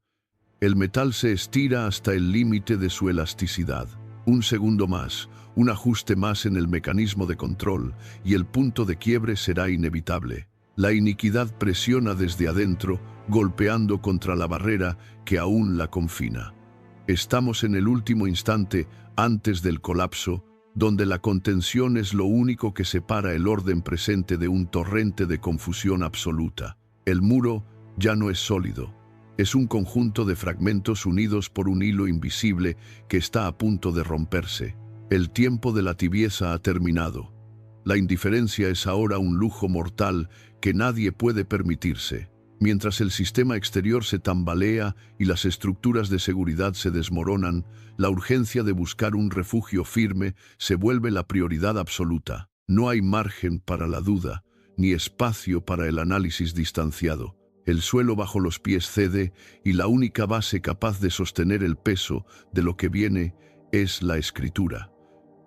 El metal se estira hasta el límite de su elasticidad. Un segundo más, un ajuste más en el mecanismo de control, y el punto de quiebre será inevitable. La iniquidad presiona desde adentro, golpeando contra la barrera que aún la confina. Estamos en el último instante antes del colapso, donde la contención es lo único que separa el orden presente de un torrente de confusión absoluta. El muro ya no es sólido. Es un conjunto de fragmentos unidos por un hilo invisible que está a punto de romperse. El tiempo de la tibieza ha terminado. La indiferencia es ahora un lujo mortal que nadie puede permitirse. Mientras el sistema exterior se tambalea y las estructuras de seguridad se desmoronan, la urgencia de buscar un refugio firme se vuelve la prioridad absoluta. No hay margen para la duda, ni espacio para el análisis distanciado. El suelo bajo los pies cede y la única base capaz de sostener el peso de lo que viene es la escritura.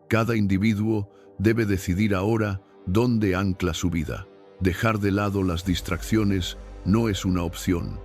Cada individuo debe decidir ahora dónde ancla su vida. Dejar de lado las distracciones no es una opción,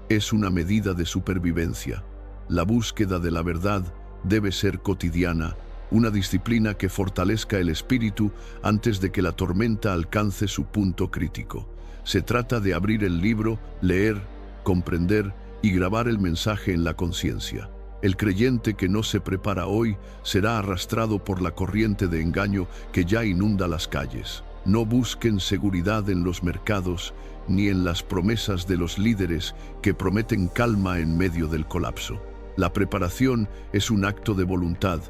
es una medida de supervivencia. La búsqueda de la verdad debe ser cotidiana, una disciplina que fortalezca el espíritu antes de que la tormenta alcance su punto crítico. Se trata de abrir el libro, leer, comprender y grabar el mensaje en la conciencia. El creyente que no se prepara hoy será arrastrado por la corriente de engaño que ya inunda las calles. No busquen seguridad en los mercados ni en las promesas de los líderes que prometen calma en medio del colapso. La preparación es un acto de voluntad,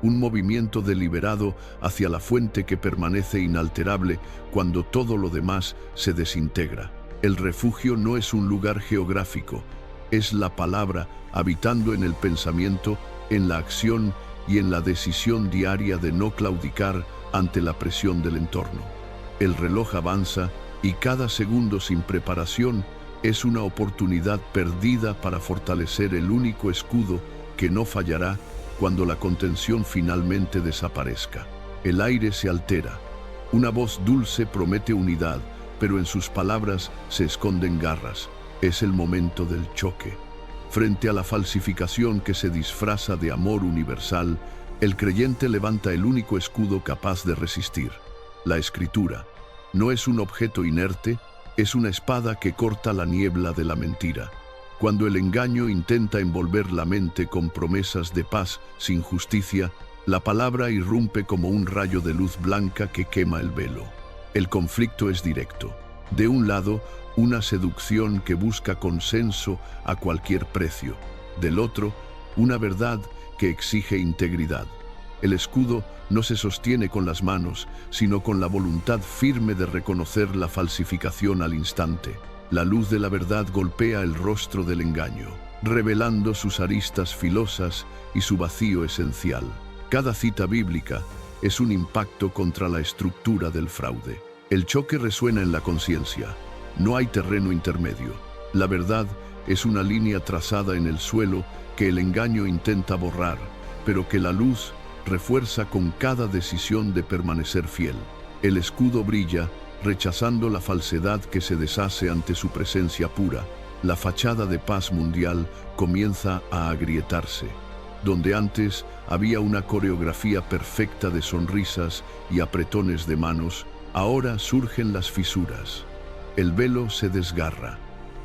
un movimiento deliberado hacia la fuente que permanece inalterable cuando todo lo demás se desintegra. El refugio no es un lugar geográfico, es la palabra habitando en el pensamiento, en la acción y en la decisión diaria de no claudicar ante la presión del entorno. El reloj avanza y cada segundo sin preparación es una oportunidad perdida para fortalecer el único escudo que no fallará cuando la contención finalmente desaparezca. El aire se altera. Una voz dulce promete unidad, pero en sus palabras se esconden garras. Es el momento del choque. Frente a la falsificación que se disfraza de amor universal, el creyente levanta el único escudo capaz de resistir: la Escritura. No es un objeto inerte, es una espada que corta la niebla de la mentira. Cuando el engaño intenta envolver la mente con promesas de paz sin justicia, la palabra irrumpe como un rayo de luz blanca que quema el velo. El conflicto es directo. De un lado, una seducción que busca consenso a cualquier precio. Del otro, una verdad que exige integridad. El escudo no se sostiene con las manos, sino con la voluntad firme de reconocer la falsificación al instante. La luz de la verdad golpea el rostro del engaño, revelando sus aristas filosas y su vacío esencial. Cada cita bíblica es un impacto contra la estructura del fraude. El choque resuena en la conciencia. No hay terreno intermedio. La verdad es una línea trazada en el suelo que el engaño intenta borrar, pero que la luz refuerza con cada decisión de permanecer fiel. El escudo brilla, rechazando la falsedad que se deshace ante su presencia pura. La fachada de paz mundial comienza a agrietarse. Donde antes había una coreografía perfecta de sonrisas y apretones de manos, ahora surgen las fisuras. El velo se desgarra.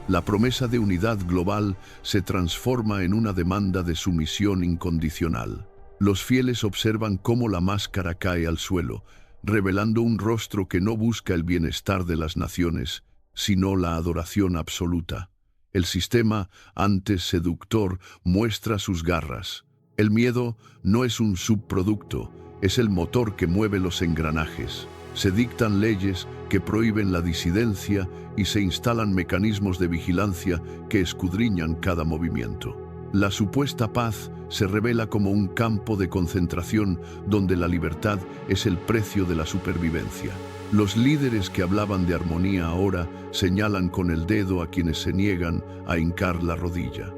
La promesa de unidad global se transforma en una demanda de sumisión incondicional. Los fieles observan cómo la máscara cae al suelo, revelando un rostro que no busca el bienestar de las naciones, sino la adoración absoluta. El sistema, antes seductor, muestra sus garras. El miedo no es un subproducto, es el motor que mueve los engranajes. Se dictan leyes que prohíben la disidencia y se instalan mecanismos de vigilancia que escudriñan cada movimiento. La supuesta paz se revela como un campo de concentración donde la libertad es el precio de la supervivencia. Los líderes que hablaban de armonía ahora señalan con el dedo a quienes se niegan a hincar la rodilla.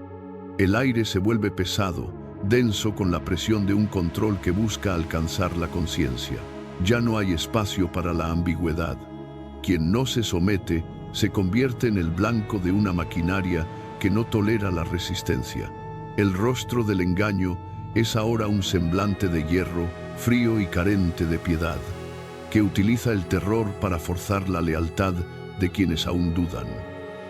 El aire se vuelve pesado, denso con la presión de un control que busca alcanzar la conciencia. Ya no hay espacio para la ambigüedad. Quien no se somete se convierte en el blanco de una maquinaria que no tolera la resistencia. El rostro del engaño es ahora un semblante de hierro, frío y carente de piedad, que utiliza el terror para forzar la lealtad de quienes aún dudan.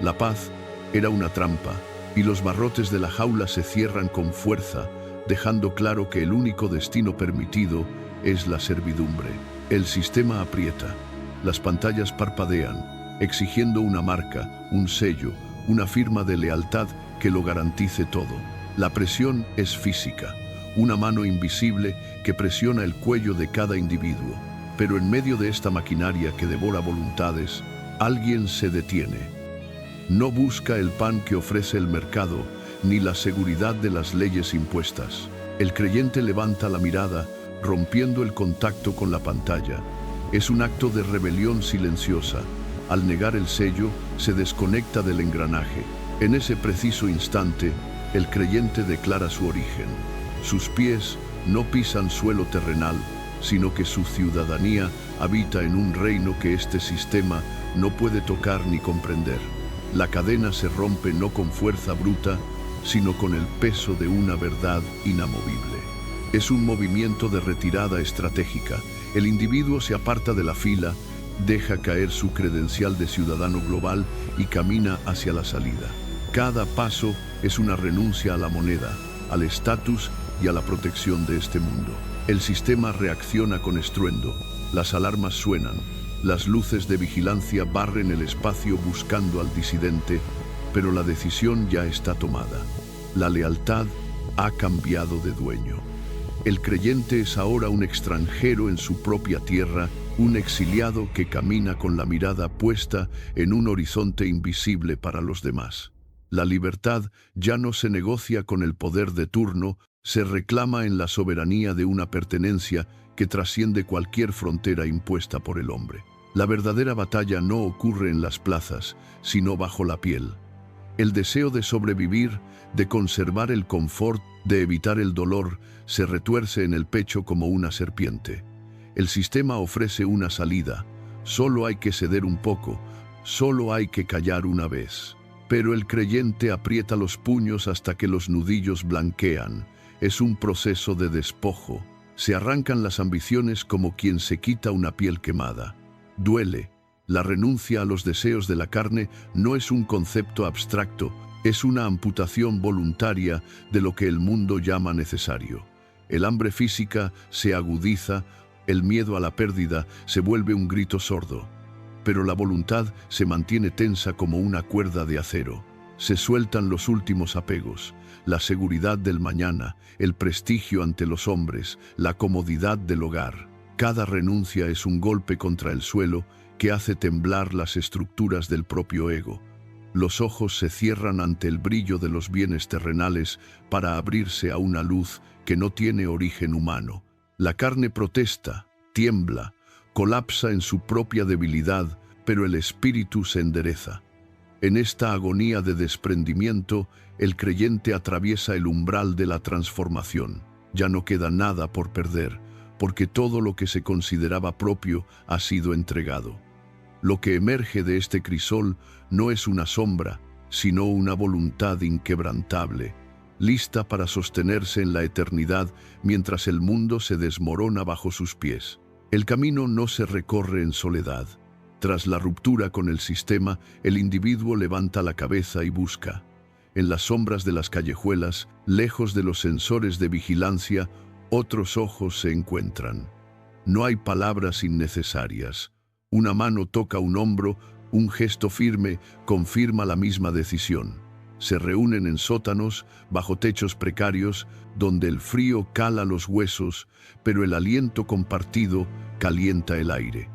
La paz era una trampa, y los barrotes de la jaula se cierran con fuerza, dejando claro que el único destino permitido es la servidumbre. El sistema aprieta, las pantallas parpadean, exigiendo una marca, un sello, una firma de lealtad que lo garantice todo. La presión es física, una mano invisible que presiona el cuello de cada individuo. Pero en medio de esta maquinaria que devora voluntades, alguien se detiene. No busca el pan que ofrece el mercado, ni la seguridad de las leyes impuestas. El creyente levanta la mirada, rompiendo el contacto con la pantalla. Es un acto de rebelión silenciosa. Al negar el sello, se desconecta del engranaje. En ese preciso instante, el creyente declara su origen. Sus pies no pisan suelo terrenal, sino que su ciudadanía habita en un reino que este sistema no puede tocar ni comprender. La cadena se rompe no con fuerza bruta, sino con el peso de una verdad inamovible. Es un movimiento de retirada estratégica. El individuo se aparta de la fila, deja caer su credencial de ciudadano global y camina hacia la salida. Cada paso es una renuncia a la moneda, al estatus y a la protección de este mundo. El sistema reacciona con estruendo, las alarmas suenan, las luces de vigilancia barren el espacio buscando al disidente, pero la decisión ya está tomada. La lealtad ha cambiado de dueño. El creyente es ahora un extranjero en su propia tierra, un exiliado que camina con la mirada puesta en un horizonte invisible para los demás. La libertad ya no se negocia con el poder de turno, se reclama en la soberanía de una pertenencia que trasciende cualquier frontera impuesta por el hombre. La verdadera batalla no ocurre en las plazas, sino bajo la piel. El deseo de sobrevivir, de conservar el confort, de evitar el dolor, se retuerce en el pecho como una serpiente. El sistema ofrece una salida. Solo hay que ceder un poco, solo hay que callar una vez. Pero el creyente aprieta los puños hasta que los nudillos blanquean. Es un proceso de despojo. Se arrancan las ambiciones como quien se quita una piel quemada. Duele. La renuncia a los deseos de la carne no es un concepto abstracto, es una amputación voluntaria de lo que el mundo llama necesario. El hambre física se agudiza, el miedo a la pérdida se vuelve un grito sordo. Pero la voluntad se mantiene tensa como una cuerda de acero. Se sueltan los últimos apegos, la seguridad del mañana, el prestigio ante los hombres, la comodidad del hogar. Cada renuncia es un golpe contra el suelo que hace temblar las estructuras del propio ego. Los ojos se cierran ante el brillo de los bienes terrenales para abrirse a una luz que no tiene origen humano. La carne protesta, tiembla, colapsa en su propia debilidad, pero el espíritu se endereza. En esta agonía de desprendimiento, el creyente atraviesa el umbral de la transformación. Ya no queda nada por perder, porque todo lo que se consideraba propio ha sido entregado. Lo que emerge de este crisol no es una sombra, sino una voluntad inquebrantable, lista para sostenerse en la eternidad mientras el mundo se desmorona bajo sus pies. El camino no se recorre en soledad. Tras la ruptura con el sistema, el individuo levanta la cabeza y busca. En las sombras de las callejuelas, lejos de los sensores de vigilancia, otros ojos se encuentran. No hay palabras innecesarias. Una mano toca un hombro, un gesto firme confirma la misma decisión. Se reúnen en sótanos, bajo techos precarios, donde el frío cala los huesos, pero el aliento compartido calienta el aire.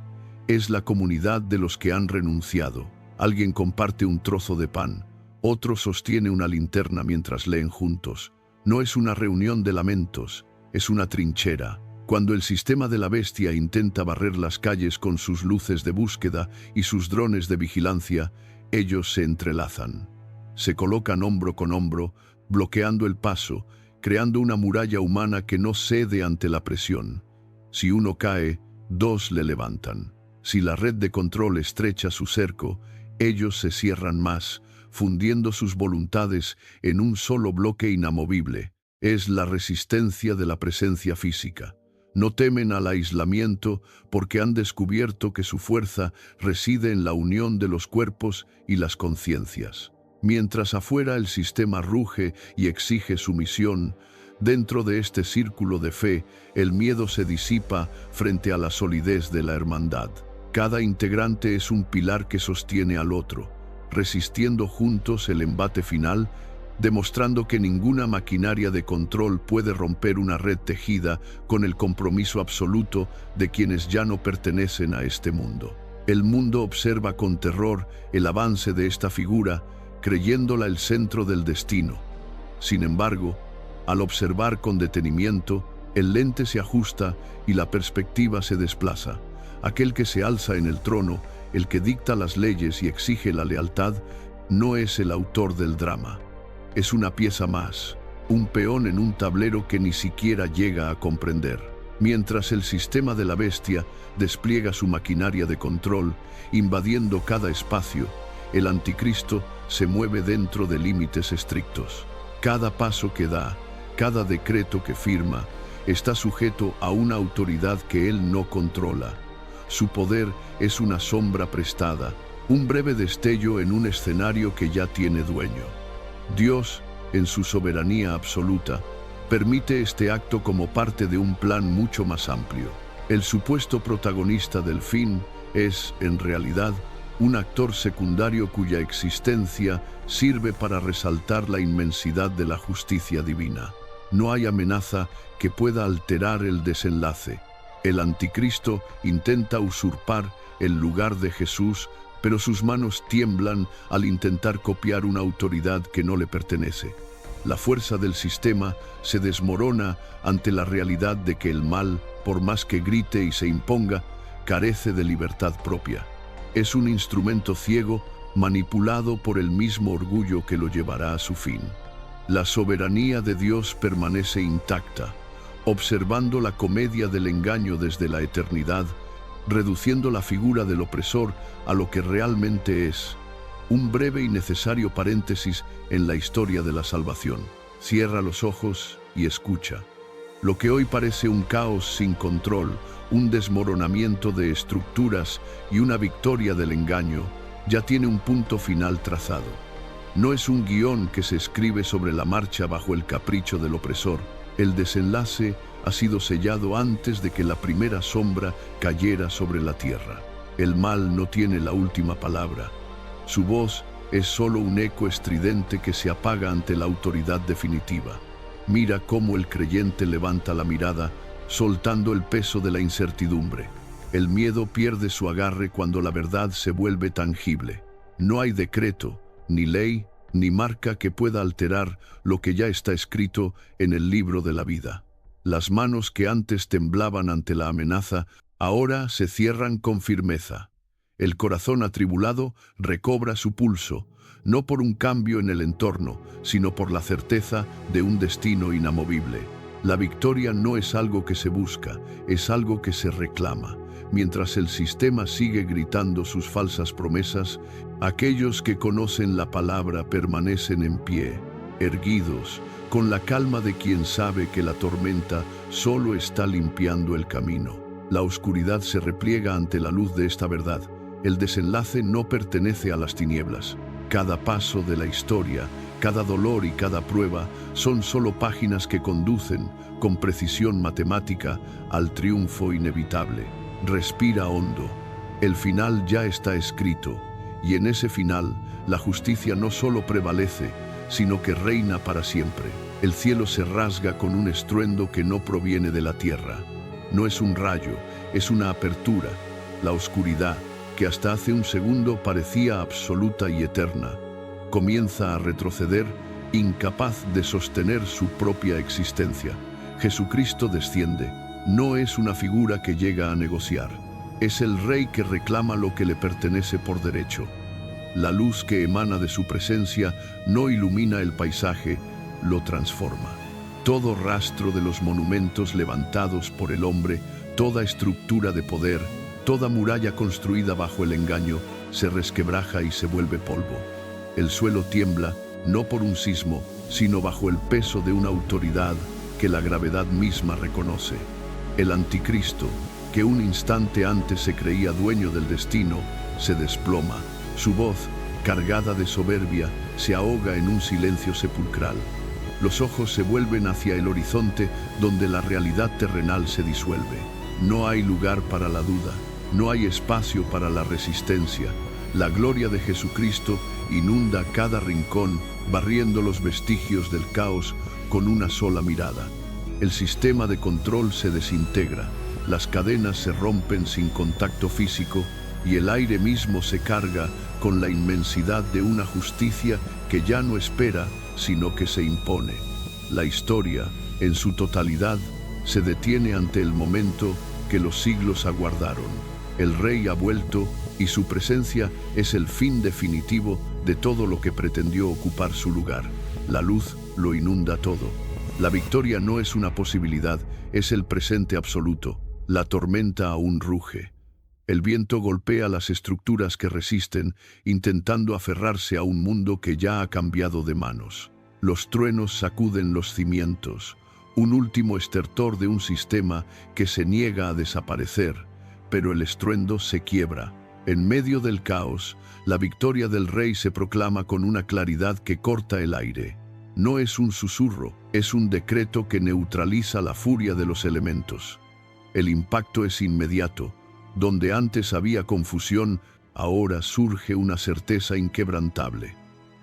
Es la comunidad de los que han renunciado. Alguien comparte un trozo de pan, otro sostiene una linterna mientras leen juntos. No es una reunión de lamentos, es una trinchera. Cuando el sistema de la bestia intenta barrer las calles con sus luces de búsqueda y sus drones de vigilancia, ellos se entrelazan. Se colocan hombro con hombro, bloqueando el paso, creando una muralla humana que no cede ante la presión. Si uno cae, dos le levantan. Si la red de control estrecha su cerco, ellos se cierran más, fundiendo sus voluntades en un solo bloque inamovible. Es la resistencia de la presencia física. No temen al aislamiento porque han descubierto que su fuerza reside en la unión de los cuerpos y las conciencias. Mientras afuera el sistema ruge y exige sumisión, dentro de este círculo de fe, el miedo se disipa frente a la solidez de la hermandad. Cada integrante es un pilar que sostiene al otro, resistiendo juntos el embate final, demostrando que ninguna maquinaria de control puede romper una red tejida con el compromiso absoluto de quienes ya no pertenecen a este mundo. El mundo observa con terror el avance de esta figura, creyéndola el centro del destino. Sin embargo, al observar con detenimiento, el lente se ajusta y la perspectiva se desplaza. Aquel que se alza en el trono, el que dicta las leyes y exige la lealtad, no es el autor del drama. Es una pieza más, un peón en un tablero que ni siquiera llega a comprender. Mientras el sistema de la bestia despliega su maquinaria de control, invadiendo cada espacio, el anticristo se mueve dentro de límites estrictos. Cada paso que da, cada decreto que firma, está sujeto a una autoridad que él no controla. Su poder es una sombra prestada, un breve destello en un escenario que ya tiene dueño. Dios, en su soberanía absoluta, permite este acto como parte de un plan mucho más amplio. El supuesto protagonista del fin es, en realidad, un actor secundario cuya existencia sirve para resaltar la inmensidad de la justicia divina. No hay amenaza que pueda alterar el desenlace. El anticristo intenta usurpar el lugar de Jesús, pero sus manos tiemblan al intentar copiar una autoridad que no le pertenece. La fuerza del sistema se desmorona ante la realidad de que el mal, por más que grite y se imponga, carece de libertad propia. Es un instrumento ciego manipulado por el mismo orgullo que lo llevará a su fin. La soberanía de Dios permanece intacta, observando la comedia del engaño desde la eternidad, reduciendo la figura del opresor a lo que realmente es, un breve y necesario paréntesis en la historia de la salvación. Cierra los ojos y escucha. Lo que hoy parece un caos sin control, un desmoronamiento de estructuras y una victoria del engaño, ya tiene un punto final trazado. No es un guión que se escribe sobre la marcha bajo el capricho del opresor. El desenlace ha sido sellado antes de que la primera sombra cayera sobre la tierra. El mal no tiene la última palabra. Su voz es solo un eco estridente que se apaga ante la autoridad definitiva. Mira cómo el creyente levanta la mirada, soltando el peso de la incertidumbre. El miedo pierde su agarre cuando la verdad se vuelve tangible. No hay decreto, ni ley, ni marca que pueda alterar lo que ya está escrito en el libro de la vida. Las manos que antes temblaban ante la amenaza Ahora se cierran con firmeza. El corazón atribulado recobra su pulso, no por un cambio en el entorno, sino por la certeza de un destino inamovible. La victoria no es algo que se busca, es algo que se reclama. Mientras el sistema sigue gritando sus falsas promesas, aquellos que conocen la palabra permanecen en pie, erguidos, con la calma de quien sabe que la tormenta solo está limpiando el camino. La oscuridad se repliega ante la luz de esta verdad. El desenlace no pertenece a las tinieblas. Cada paso de la historia, cada dolor y cada prueba son solo páginas que conducen, con precisión matemática, al triunfo inevitable. Respira hondo. El final ya está escrito, y en ese final la justicia no solo prevalece, sino que reina para siempre. El cielo se rasga con un estruendo que no proviene de la tierra. No es un rayo, es una apertura. La oscuridad, que hasta hace un segundo parecía absoluta y eterna, comienza a retroceder, incapaz de sostener su propia existencia. Jesucristo desciende. No es una figura que llega a negociar. Es el Rey que reclama lo que le pertenece por derecho. La luz que emana de su presencia no ilumina el paisaje, lo transforma. Todo rastro de los monumentos levantados por el hombre, toda estructura de poder, toda muralla construida bajo el engaño, se resquebraja y se vuelve polvo. El suelo tiembla, no por un sismo, sino bajo el peso de una autoridad que la gravedad misma reconoce. El anticristo, que un instante antes se creía dueño del destino, se desploma. Su voz, cargada de soberbia, se ahoga en un silencio sepulcral. Los ojos se vuelven hacia el horizonte donde la realidad terrenal se disuelve. No hay lugar para la duda, no hay espacio para la resistencia. La gloria de Jesucristo inunda cada rincón, barriendo los vestigios del caos con una sola mirada. El sistema de control se desintegra, las cadenas se rompen sin contacto físico y el aire mismo se carga con la inmensidad de una justicia que ya no espera, sino que se impone. La historia, en su totalidad, se detiene ante el momento que los siglos aguardaron. El Rey ha vuelto y su presencia es el fin definitivo de todo lo que pretendió ocupar su lugar. La luz lo inunda todo. La victoria no es una posibilidad, es el presente absoluto. La tormenta aún ruge. El viento golpea las estructuras que resisten, intentando aferrarse a un mundo que ya ha cambiado de manos. Los truenos sacuden los cimientos, un último estertor de un sistema que se niega a desaparecer, pero el estruendo se quiebra. En medio del caos, la victoria del Rey se proclama con una claridad que corta el aire. No es un susurro, es un decreto que neutraliza la furia de los elementos. El impacto es inmediato. Donde antes había confusión, ahora surge una certeza inquebrantable.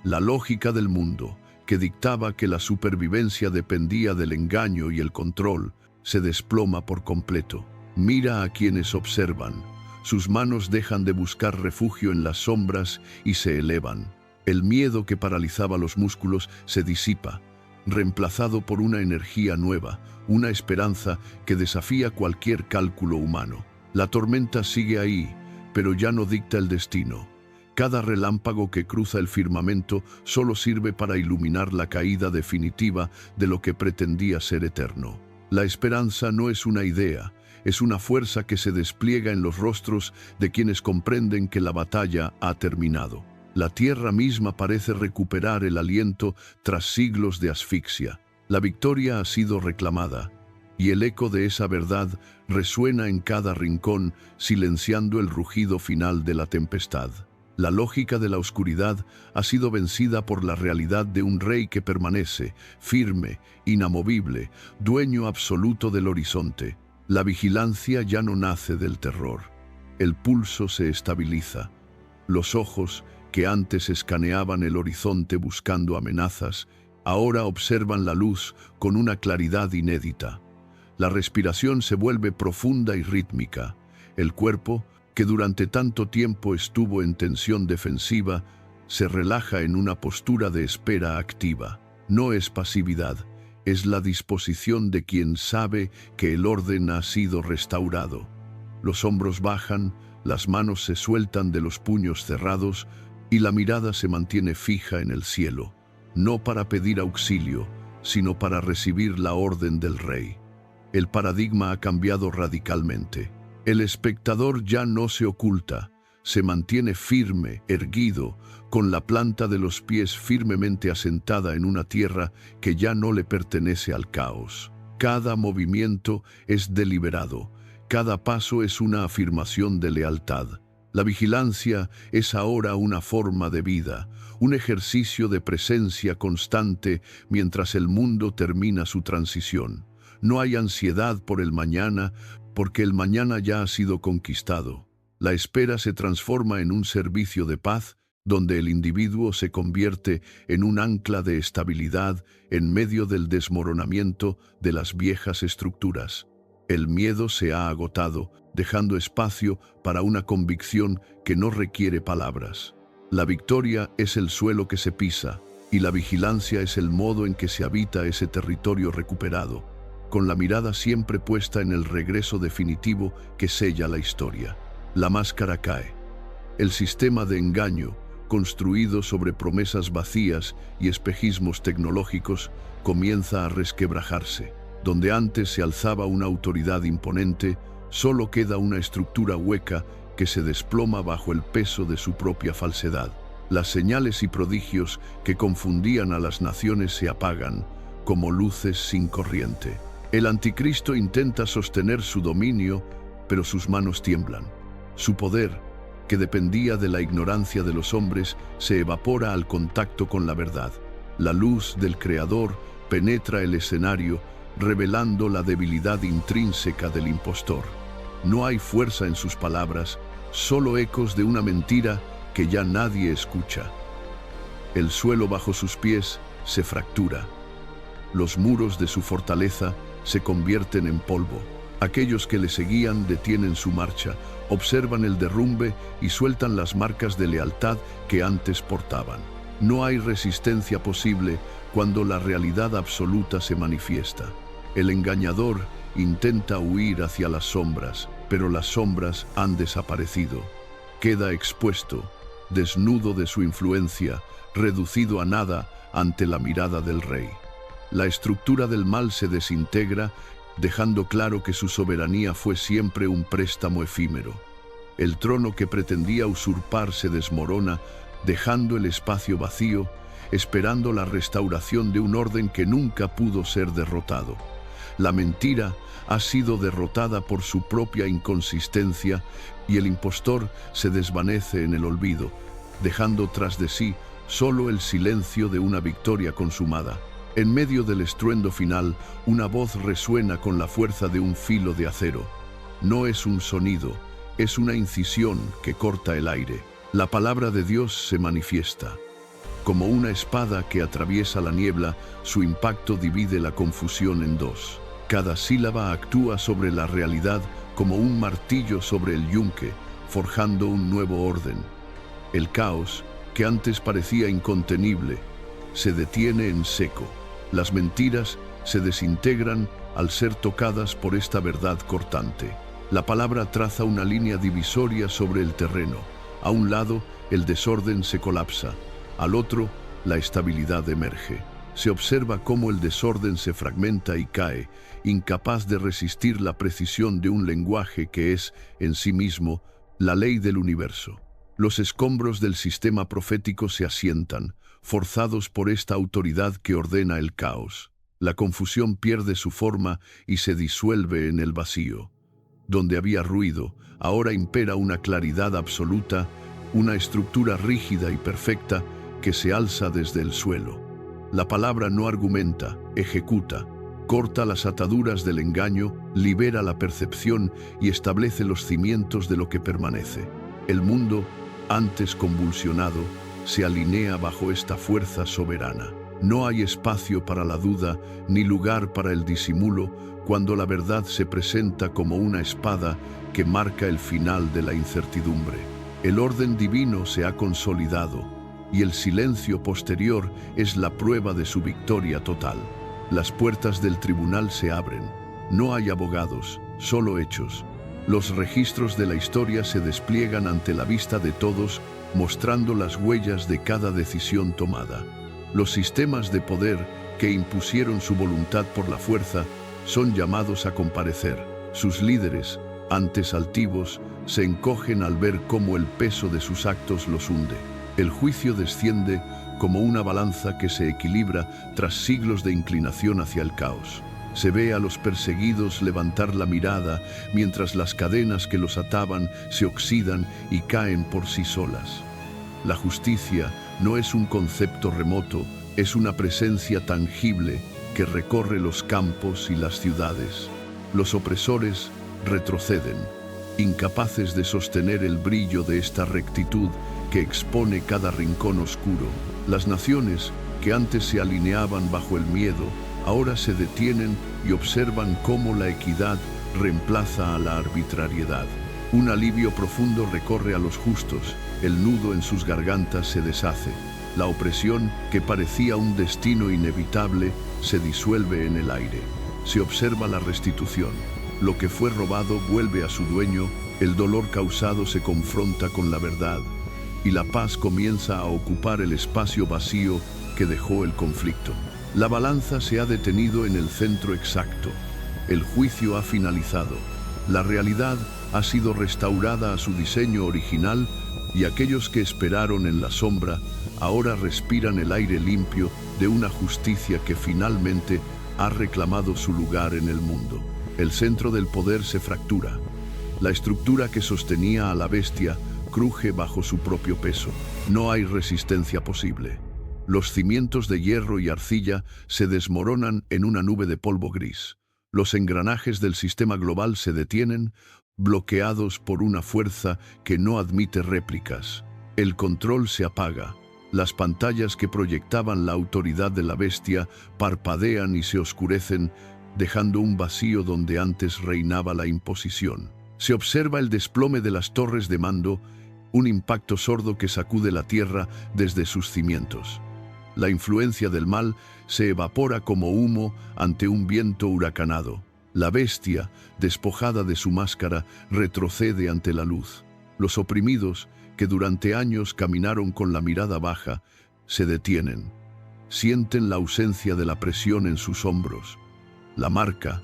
La lógica del mundo, que dictaba que la supervivencia dependía del engaño y el control, se desploma por completo. Mira a quienes observan. Sus manos dejan de buscar refugio en las sombras y se elevan. El miedo que paralizaba los músculos se disipa, reemplazado por una energía nueva, una esperanza que desafía cualquier cálculo humano. La tormenta sigue ahí, pero ya no dicta el destino. Cada relámpago que cruza el firmamento solo sirve para iluminar la caída definitiva de lo que pretendía ser eterno. La esperanza no es una idea, es una fuerza que se despliega en los rostros de quienes comprenden que la batalla ha terminado. La tierra misma parece recuperar el aliento tras siglos de asfixia. La victoria ha sido reclamada, y el eco de esa verdad resuena en cada rincón, silenciando el rugido final de la tempestad. La lógica de la oscuridad ha sido vencida por la realidad de un Rey que permanece, firme, inamovible, dueño absoluto del horizonte. La vigilancia ya no nace del terror. El pulso se estabiliza. Los ojos, que antes escaneaban el horizonte buscando amenazas, ahora observan la luz con una claridad inédita. La respiración se vuelve profunda y rítmica. El cuerpo, que durante tanto tiempo estuvo en tensión defensiva, se relaja en una postura de espera activa. No es pasividad, es la disposición de quien sabe que el orden ha sido restaurado. Los hombros bajan, las manos se sueltan de los puños cerrados y la mirada se mantiene fija en el cielo, no para pedir auxilio, sino para recibir la orden del Rey. El paradigma ha cambiado radicalmente. El espectador ya no se oculta, se mantiene firme, erguido, con la planta de los pies firmemente asentada en una tierra que ya no le pertenece al caos. Cada movimiento es deliberado, cada paso es una afirmación de lealtad. La vigilancia es ahora una forma de vida, un ejercicio de presencia constante mientras el mundo termina su transición. No hay ansiedad por el mañana, porque el mañana ya ha sido conquistado. La espera se transforma en un servicio de paz, donde el individuo se convierte en un ancla de estabilidad en medio del desmoronamiento de las viejas estructuras. El miedo se ha agotado, dejando espacio para una convicción que no requiere palabras. La victoria es el suelo que se pisa, y la vigilancia es el modo en que se habita ese territorio recuperado, con la mirada siempre puesta en el regreso definitivo que sella la historia. La máscara cae. El sistema de engaño, construido sobre promesas vacías y espejismos tecnológicos, comienza a resquebrajarse. Donde antes se alzaba una autoridad imponente, solo queda una estructura hueca que se desploma bajo el peso de su propia falsedad. Las señales y prodigios que confundían a las naciones se apagan, como luces sin corriente. El anticristo intenta sostener su dominio, pero sus manos tiemblan. Su poder, que dependía de la ignorancia de los hombres, se evapora al contacto con la verdad. La luz del Creador penetra el escenario, revelando la debilidad intrínseca del impostor. No hay fuerza en sus palabras, solo ecos de una mentira que ya nadie escucha. El suelo bajo sus pies se fractura. Los muros de su fortaleza se convierten en polvo. Aquellos que le seguían detienen su marcha, observan el derrumbe y sueltan las marcas de lealtad que antes portaban. No hay resistencia posible cuando la realidad absoluta se manifiesta. El engañador intenta huir hacia las sombras, pero las sombras han desaparecido. Queda expuesto, desnudo de su influencia, reducido a nada ante la mirada del Rey. La estructura del mal se desintegra, dejando claro que su soberanía fue siempre un préstamo efímero. El trono que pretendía usurpar se desmorona, dejando el espacio vacío, esperando la restauración de un orden que nunca pudo ser derrotado. La mentira ha sido derrotada por su propia inconsistencia y el impostor se desvanece en el olvido, dejando tras de sí solo el silencio de una victoria consumada. En medio del estruendo final, una voz resuena con la fuerza de un filo de acero. No es un sonido, es una incisión que corta el aire. La palabra de Dios se manifiesta. Como una espada que atraviesa la niebla, su impacto divide la confusión en dos. Cada sílaba actúa sobre la realidad como un martillo sobre el yunque, forjando un nuevo orden. El caos, que antes parecía incontenible, se detiene en seco. Las mentiras se desintegran al ser tocadas por esta verdad cortante. La palabra traza una línea divisoria sobre el terreno. A un lado, el desorden se colapsa. Al otro, la estabilidad emerge. Se observa cómo el desorden se fragmenta y cae, incapaz de resistir la precisión de un lenguaje que es, en sí mismo, la ley del universo. Los escombros del sistema profético se asientan, forzados por esta autoridad que ordena el caos. La confusión pierde su forma y se disuelve en el vacío. Donde había ruido, ahora impera una claridad absoluta, una estructura rígida y perfecta que se alza desde el suelo. La palabra no argumenta, ejecuta, corta las ataduras del engaño, libera la percepción y establece los cimientos de lo que permanece. El mundo, antes convulsionado, se alinea bajo esta fuerza soberana. No hay espacio para la duda ni lugar para el disimulo cuando la verdad se presenta como una espada que marca el final de la incertidumbre. El orden divino se ha consolidado y el silencio posterior es la prueba de su victoria total. Las puertas del tribunal se abren. No hay abogados, solo hechos. Los registros de la historia se despliegan ante la vista de todos, mostrando las huellas de cada decisión tomada. Los sistemas de poder que impusieron su voluntad por la fuerza son llamados a comparecer. Sus líderes, antes altivos, se encogen al ver cómo el peso de sus actos los hunde. El juicio desciende como una balanza que se equilibra tras siglos de inclinación hacia el caos. Se ve a los perseguidos levantar la mirada mientras las cadenas que los ataban se oxidan y caen por sí solas. La justicia no es un concepto remoto, es una presencia tangible que recorre los campos y las ciudades. Los opresores retroceden, incapaces de sostener el brillo de esta rectitud que expone cada rincón oscuro. Las naciones, que antes se alineaban bajo el miedo, ahora se detienen y observan cómo la equidad reemplaza a la arbitrariedad. Un alivio profundo recorre a los justos, el nudo en sus gargantas se deshace. La opresión, que parecía un destino inevitable, se disuelve en el aire. Se observa la restitución. Lo que fue robado vuelve a su dueño, el dolor causado se confronta con la verdad, y la paz comienza a ocupar el espacio vacío que dejó el conflicto. La balanza se ha detenido en el centro exacto. El juicio ha finalizado. La realidad ha sido restaurada a su diseño original y aquellos que esperaron en la sombra ahora respiran el aire limpio de una justicia que finalmente ha reclamado su lugar en el mundo. El centro del poder se fractura. La estructura que sostenía a la bestia cruje bajo su propio peso. No hay resistencia posible. Los cimientos de hierro y arcilla se desmoronan en una nube de polvo gris. Los engranajes del sistema global se detienen, bloqueados por una fuerza que no admite réplicas. El control se apaga. Las pantallas que proyectaban la autoridad de la bestia parpadean y se oscurecen, dejando un vacío donde antes reinaba la imposición. Se observa el desplome de las torres de mando, un impacto sordo que sacude la tierra desde sus cimientos. La influencia del mal se evapora como humo ante un viento huracanado. La bestia, despojada de su máscara, retrocede ante la luz. Los oprimidos, que durante años caminaron con la mirada baja, se detienen. Sienten la ausencia de la presión en sus hombros. La marca,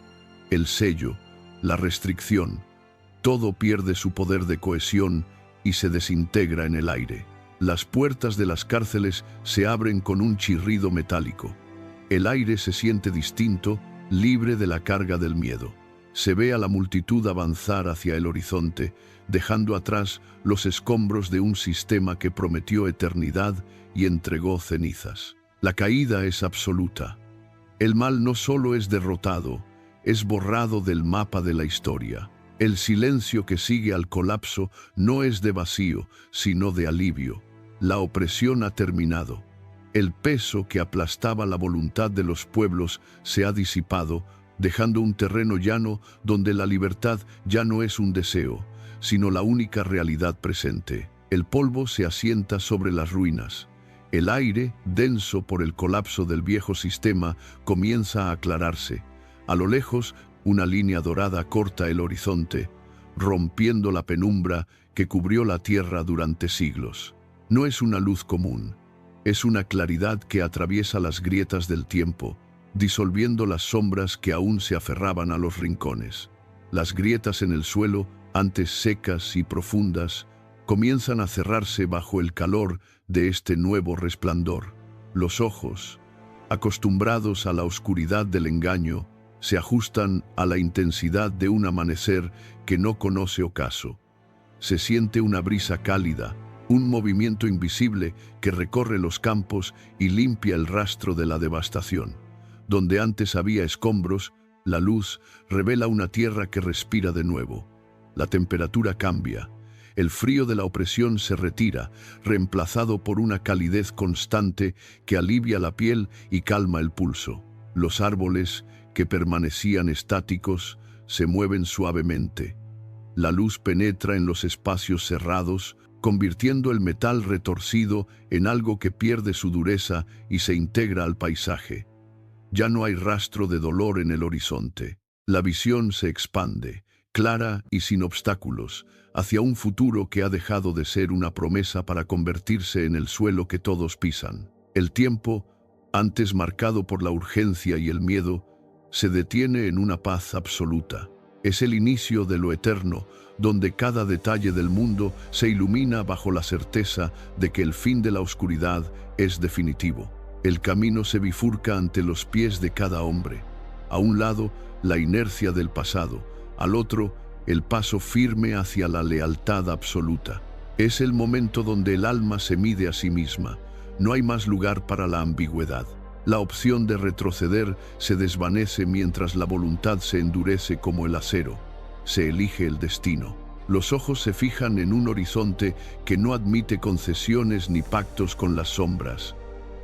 el sello, la restricción, todo pierde su poder de cohesión y se desintegra en el aire. Las puertas de las cárceles se abren con un chirrido metálico. El aire se siente distinto, libre de la carga del miedo. Se ve a la multitud avanzar hacia el horizonte, dejando atrás los escombros de un sistema que prometió eternidad y entregó cenizas. La caída es absoluta. El mal no solo es derrotado, es borrado del mapa de la historia. El silencio que sigue al colapso no es de vacío, sino de alivio. La opresión ha terminado. El peso que aplastaba la voluntad de los pueblos se ha disipado, dejando un terreno llano donde la libertad ya no es un deseo, sino la única realidad presente. El polvo se asienta sobre las ruinas. El aire, denso por el colapso del viejo sistema, comienza a aclararse. A lo lejos, una línea dorada corta el horizonte, rompiendo la penumbra que cubrió la tierra durante siglos. No es una luz común, es una claridad que atraviesa las grietas del tiempo, disolviendo las sombras que aún se aferraban a los rincones. Las grietas en el suelo, antes secas y profundas, comienzan a cerrarse bajo el calor de este nuevo resplandor. Los ojos, acostumbrados a la oscuridad del engaño, se ajustan a la intensidad de un amanecer que no conoce ocaso. Se siente una brisa cálida, un movimiento invisible que recorre los campos y limpia el rastro de la devastación. Donde antes había escombros, la luz revela una tierra que respira de nuevo. La temperatura cambia. El frío de la opresión se retira, reemplazado por una calidez constante que alivia la piel y calma el pulso. Los árboles, que permanecían estáticos, se mueven suavemente. La luz penetra en los espacios cerrados, convirtiendo el metal retorcido en algo que pierde su dureza y se integra al paisaje. Ya no hay rastro de dolor en el horizonte. La visión se expande clara y sin obstáculos, hacia un futuro que ha dejado de ser una promesa para convertirse en el suelo que todos pisan. El tiempo, antes marcado por la urgencia y el miedo, se detiene en una paz absoluta. Es el inicio de lo eterno, donde cada detalle del mundo se ilumina bajo la certeza de que el fin de la oscuridad es definitivo. El camino se bifurca ante los pies de cada hombre. A un lado, la inercia del pasado, al otro, el paso firme hacia la lealtad absoluta. Es el momento donde el alma se mide a sí misma. No hay más lugar para la ambigüedad. La opción de retroceder se desvanece mientras la voluntad se endurece como el acero. Se elige el destino. Los ojos se fijan en un horizonte que no admite concesiones ni pactos con las sombras.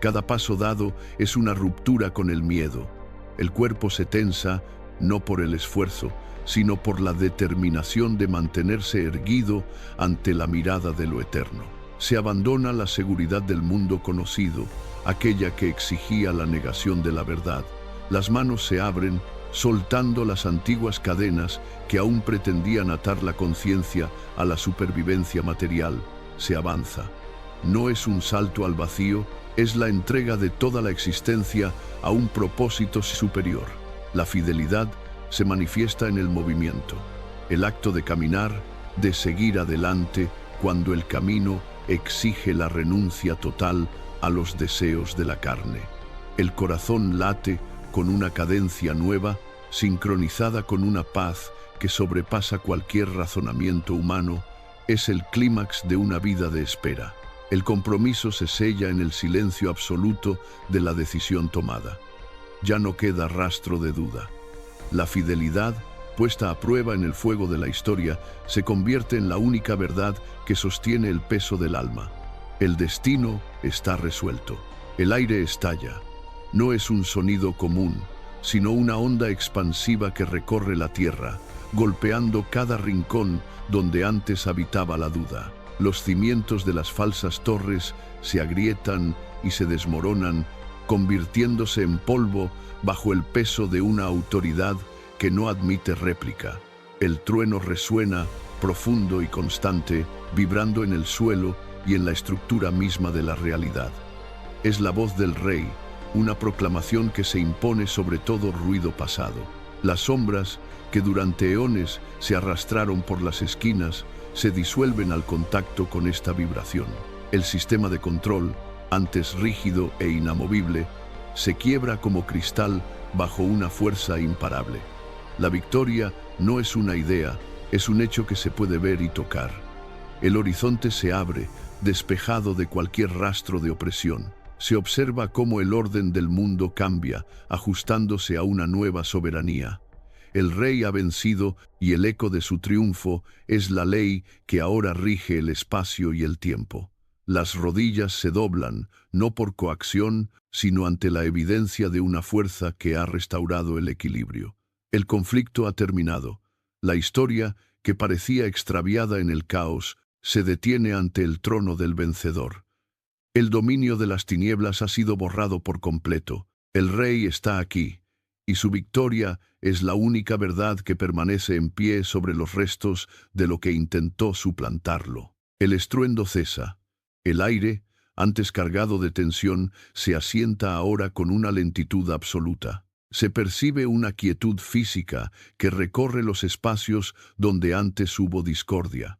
Cada paso dado es una ruptura con el miedo. El cuerpo se tensa, no por el esfuerzo, sino por la determinación de mantenerse erguido ante la mirada de lo eterno. Se abandona la seguridad del mundo conocido, aquella que exigía la negación de la verdad. Las manos se abren, soltando las antiguas cadenas que aún pretendían atar la conciencia a la supervivencia material. Se avanza. No es un salto al vacío, es la entrega de toda la existencia a un propósito superior. La fidelidad se manifiesta en el movimiento, el acto de caminar, de seguir adelante cuando el camino exige la renuncia total a los deseos de la carne. El corazón late con una cadencia nueva, sincronizada con una paz que sobrepasa cualquier razonamiento humano. Es el clímax de una vida de espera. El compromiso se sella en el silencio absoluto de la decisión tomada. Ya no queda rastro de duda. La fidelidad, puesta a prueba en el fuego de la historia, se convierte en la única verdad que sostiene el peso del alma. El destino está resuelto. El aire estalla. No es un sonido común, sino una onda expansiva que recorre la tierra, golpeando cada rincón donde antes habitaba la duda. Los cimientos de las falsas torres se agrietan y se desmoronan, convirtiéndose en polvo bajo el peso de una autoridad que no admite réplica. El trueno resuena, profundo y constante, vibrando en el suelo y en la estructura misma de la realidad. Es la voz del rey, una proclamación que se impone sobre todo ruido pasado. Las sombras, que durante eones se arrastraron por las esquinas, se disuelven al contacto con esta vibración. El sistema de control, antes rígido e inamovible, se quiebra como cristal bajo una fuerza imparable. La victoria no es una idea, es un hecho que se puede ver y tocar. El horizonte se abre, despejado de cualquier rastro de opresión. Se observa cómo el orden del mundo cambia, ajustándose a una nueva soberanía. El rey ha vencido y el eco de su triunfo es la ley que ahora rige el espacio y el tiempo. Las rodillas se doblan, no por coacción, sino ante la evidencia de una fuerza que ha restaurado el equilibrio. El conflicto ha terminado. La historia, que parecía extraviada en el caos, se detiene ante el trono del vencedor. El dominio de las tinieblas ha sido borrado por completo. El rey está aquí, y su victoria es la única verdad que permanece en pie sobre los restos de lo que intentó suplantarlo. El estruendo cesa. El aire, antes cargado de tensión, se asienta ahora con una lentitud absoluta. Se percibe una quietud física que recorre los espacios donde antes hubo discordia.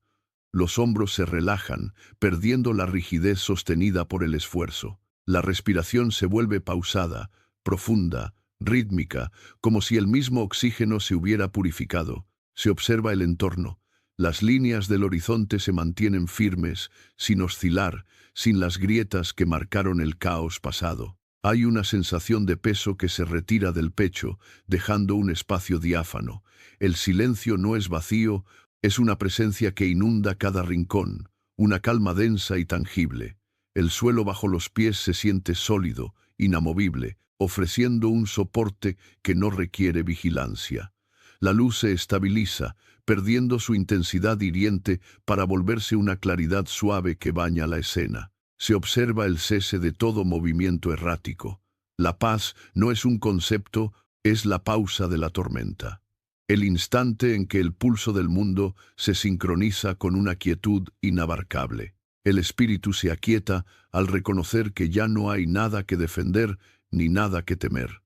Los hombros se relajan, perdiendo la rigidez sostenida por el esfuerzo. La respiración se vuelve pausada, profunda, rítmica, como si el mismo oxígeno se hubiera purificado. Se observa el entorno. Las líneas del horizonte se mantienen firmes, sin oscilar, sin las grietas que marcaron el caos pasado. Hay una sensación de peso que se retira del pecho, dejando un espacio diáfano. El silencio no es vacío, es una presencia que inunda cada rincón, una calma densa y tangible. El suelo bajo los pies se siente sólido, inamovible, ofreciendo un soporte que no requiere vigilancia. La luz se estabiliza, perdiendo su intensidad hiriente para volverse una claridad suave que baña la escena. Se observa el cese de todo movimiento errático. La paz no es un concepto, es la pausa de la tormenta. el instante en que el pulso del mundo se sincroniza con una quietud inabarcable. El espíritu se aquieta al reconocer que ya no hay nada que defender ni nada que temer.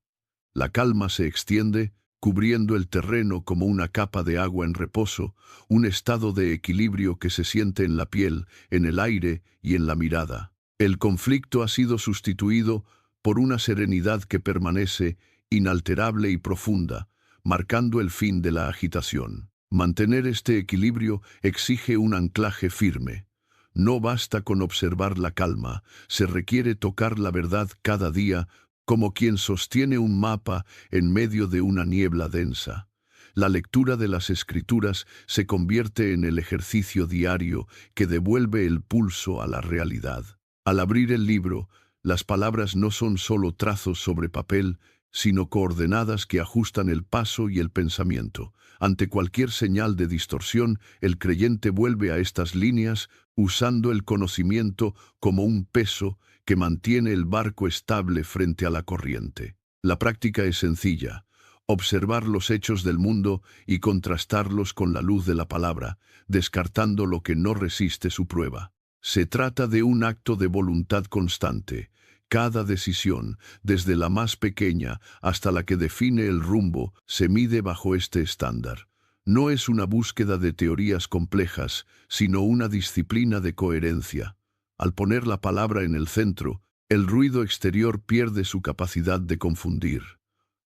La calma se extiende, cubriendo el terreno como una capa de agua en reposo, un estado de equilibrio que se siente en la piel, en el aire y en la mirada. El conflicto ha sido sustituido por una serenidad que permanece inalterable y profunda, marcando el fin de la agitación. Mantener este equilibrio exige un anclaje firme. No basta con observar la calma, se requiere tocar la verdad cada día como quien sostiene un mapa en medio de una niebla densa. La lectura de las Escrituras se convierte en el ejercicio diario que devuelve el pulso a la realidad. Al abrir el libro, las palabras no son solo trazos sobre papel, sino coordenadas que ajustan el paso y el pensamiento. Ante cualquier señal de distorsión, el creyente vuelve a estas líneas usando el conocimiento como un peso que mantiene el barco estable frente a la corriente. La práctica es sencilla: observar los hechos del mundo y contrastarlos con la luz de la palabra, descartando lo que no resiste su prueba. Se trata de un acto de voluntad constante. Cada decisión, desde la más pequeña hasta la que define el rumbo, se mide bajo este estándar. No es una búsqueda de teorías complejas, sino una disciplina de coherencia. Al poner la palabra en el centro, el ruido exterior pierde su capacidad de confundir.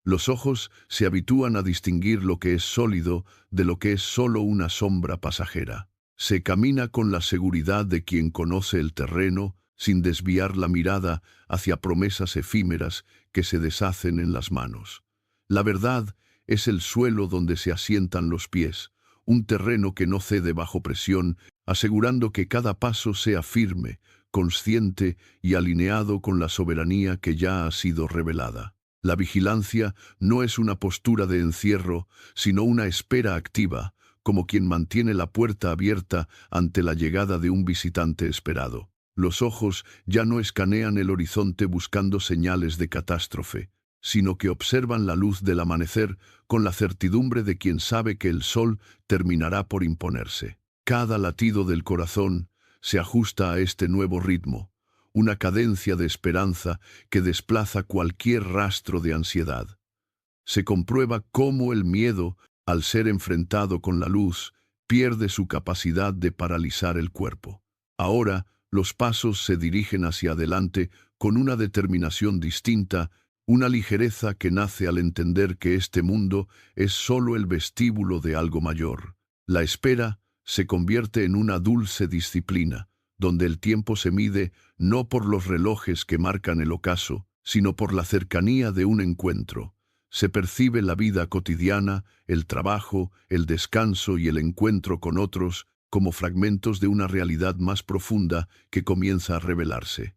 Los ojos se habitúan a distinguir lo que es sólido de lo que es solo una sombra pasajera. Se camina con la seguridad de quien conoce el terreno, sin desviar la mirada hacia promesas efímeras que se deshacen en las manos. La verdad es el suelo donde se asientan los pies, un terreno que no cede bajo presión, asegurando que cada paso sea firme, consciente y alineado con la soberanía que ya ha sido revelada. La vigilancia no es una postura de encierro, sino una espera activa, como quien mantiene la puerta abierta ante la llegada de un visitante esperado. Los ojos ya no escanean el horizonte buscando señales de catástrofe, sino que observan la luz del amanecer con la certidumbre de quien sabe que el sol terminará por imponerse. Cada latido del corazón se ajusta a este nuevo ritmo, una cadencia de esperanza que desplaza cualquier rastro de ansiedad. Se comprueba cómo el miedo, al ser enfrentado con la luz, pierde su capacidad de paralizar el cuerpo. Ahora, los pasos se dirigen hacia adelante con una determinación distinta, una ligereza que nace al entender que este mundo es solo el vestíbulo de algo mayor. La espera se convierte en una dulce disciplina, donde el tiempo se mide no por los relojes que marcan el ocaso, sino por la cercanía de un encuentro. Se percibe la vida cotidiana, el trabajo, el descanso y el encuentro con otros como fragmentos de una realidad más profunda que comienza a revelarse.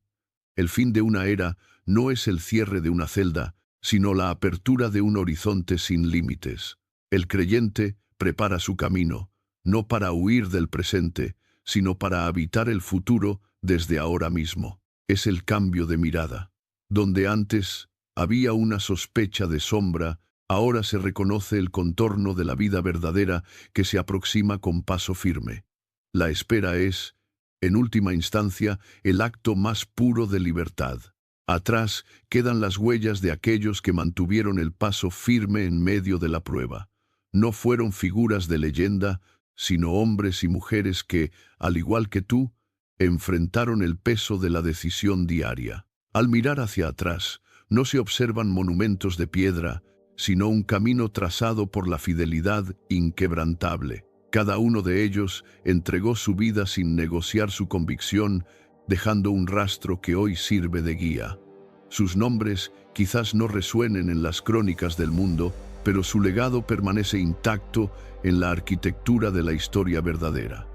El fin de una era no es el cierre de una celda, sino la apertura de un horizonte sin límites. El creyente prepara su camino, no para huir del presente, sino para habitar el futuro desde ahora mismo. Es el cambio de mirada. Donde antes había una sospecha de sombra, ahora se reconoce el contorno de la vida verdadera que se aproxima con paso firme. La espera es, en última instancia, el acto más puro de libertad. Atrás quedan las huellas de aquellos que mantuvieron el paso firme en medio de la prueba. No fueron figuras de leyenda, sino hombres y mujeres que, al igual que tú, enfrentaron el peso de la decisión diaria. Al mirar hacia atrás, no se observan monumentos de piedra, sino un camino trazado por la fidelidad inquebrantable. Cada uno de ellos entregó su vida sin negociar su convicción, dejando un rastro que hoy sirve de guía. Sus nombres quizás no resuenen en las crónicas del mundo, pero su legado permanece intacto en la arquitectura de la historia verdadera.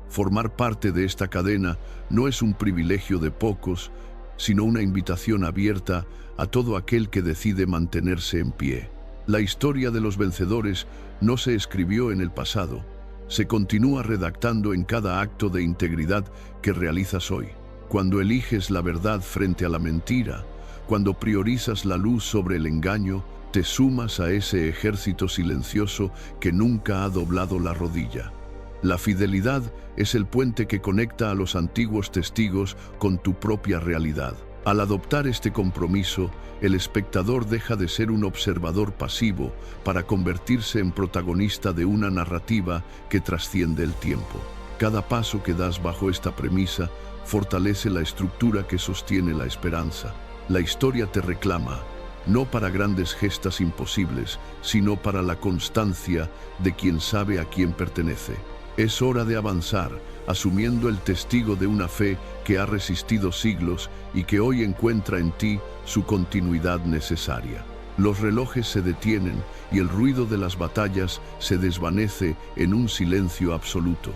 Formar parte de esta cadena no es un privilegio de pocos, sino una invitación abierta a todo aquel que decide mantenerse en pie. La historia de los vencedores no se escribió en el pasado, se continúa redactando en cada acto de integridad que realizas hoy. Cuando eliges la verdad frente a la mentira, cuando priorizas la luz sobre el engaño, Te sumas a ese ejército silencioso que nunca ha doblado la rodilla. La fidelidad es el puente que conecta a los antiguos testigos con tu propia realidad. Al adoptar este compromiso, el espectador deja de ser un observador pasivo para convertirse en protagonista de una narrativa que trasciende el tiempo. Cada paso que das bajo esta premisa fortalece la estructura que sostiene la esperanza. La historia te reclama, no para grandes gestas imposibles, sino para la constancia de quien sabe a quién pertenece. Es hora de avanzar, asumiendo el testigo de una fe que ha resistido siglos y que hoy encuentra en ti su continuidad necesaria. Los relojes se detienen y el ruido de las batallas se desvanece en un silencio absoluto.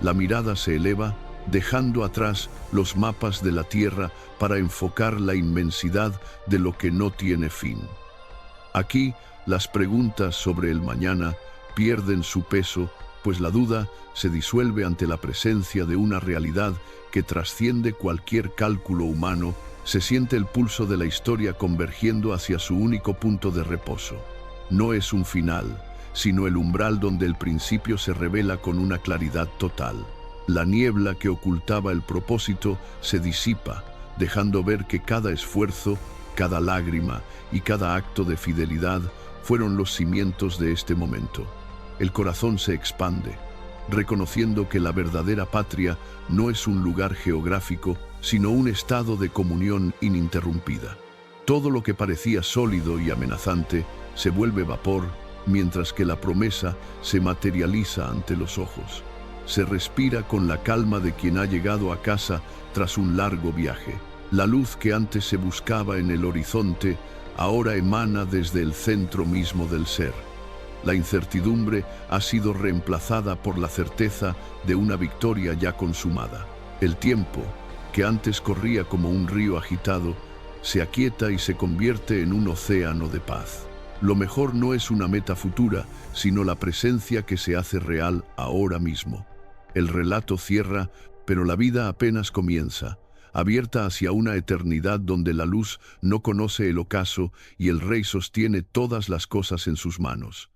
La mirada se eleva, dejando atrás los mapas de la tierra para enfocar la inmensidad de lo que no tiene fin. Aquí, las preguntas sobre el mañana pierden su peso, pues la duda se disuelve ante la presencia de una realidad que trasciende cualquier cálculo humano. Se siente el pulso de la historia convergiendo hacia su único punto de reposo. No es un final, sino el umbral donde el principio se revela con una claridad total. La niebla que ocultaba el propósito se disipa, dejando ver que cada esfuerzo, cada lágrima y cada acto de fidelidad fueron los cimientos de este momento. El corazón se expande, reconociendo que la verdadera patria no es un lugar geográfico, sino un estado de comunión ininterrumpida. Todo lo que parecía sólido y amenazante se vuelve vapor, mientras que la promesa se materializa ante los ojos. Se respira con la calma de quien ha llegado a casa tras un largo viaje. La luz que antes se buscaba en el horizonte ahora emana desde el centro mismo del ser. La incertidumbre ha sido reemplazada por la certeza de una victoria ya consumada. El tiempo, que antes corría como un río agitado, se aquieta y se convierte en un océano de paz. Lo mejor no es una meta futura, sino la presencia que se hace real ahora mismo. El relato cierra, pero la vida apenas comienza, abierta hacia una eternidad donde la luz no conoce el ocaso y el rey sostiene todas las cosas en sus manos.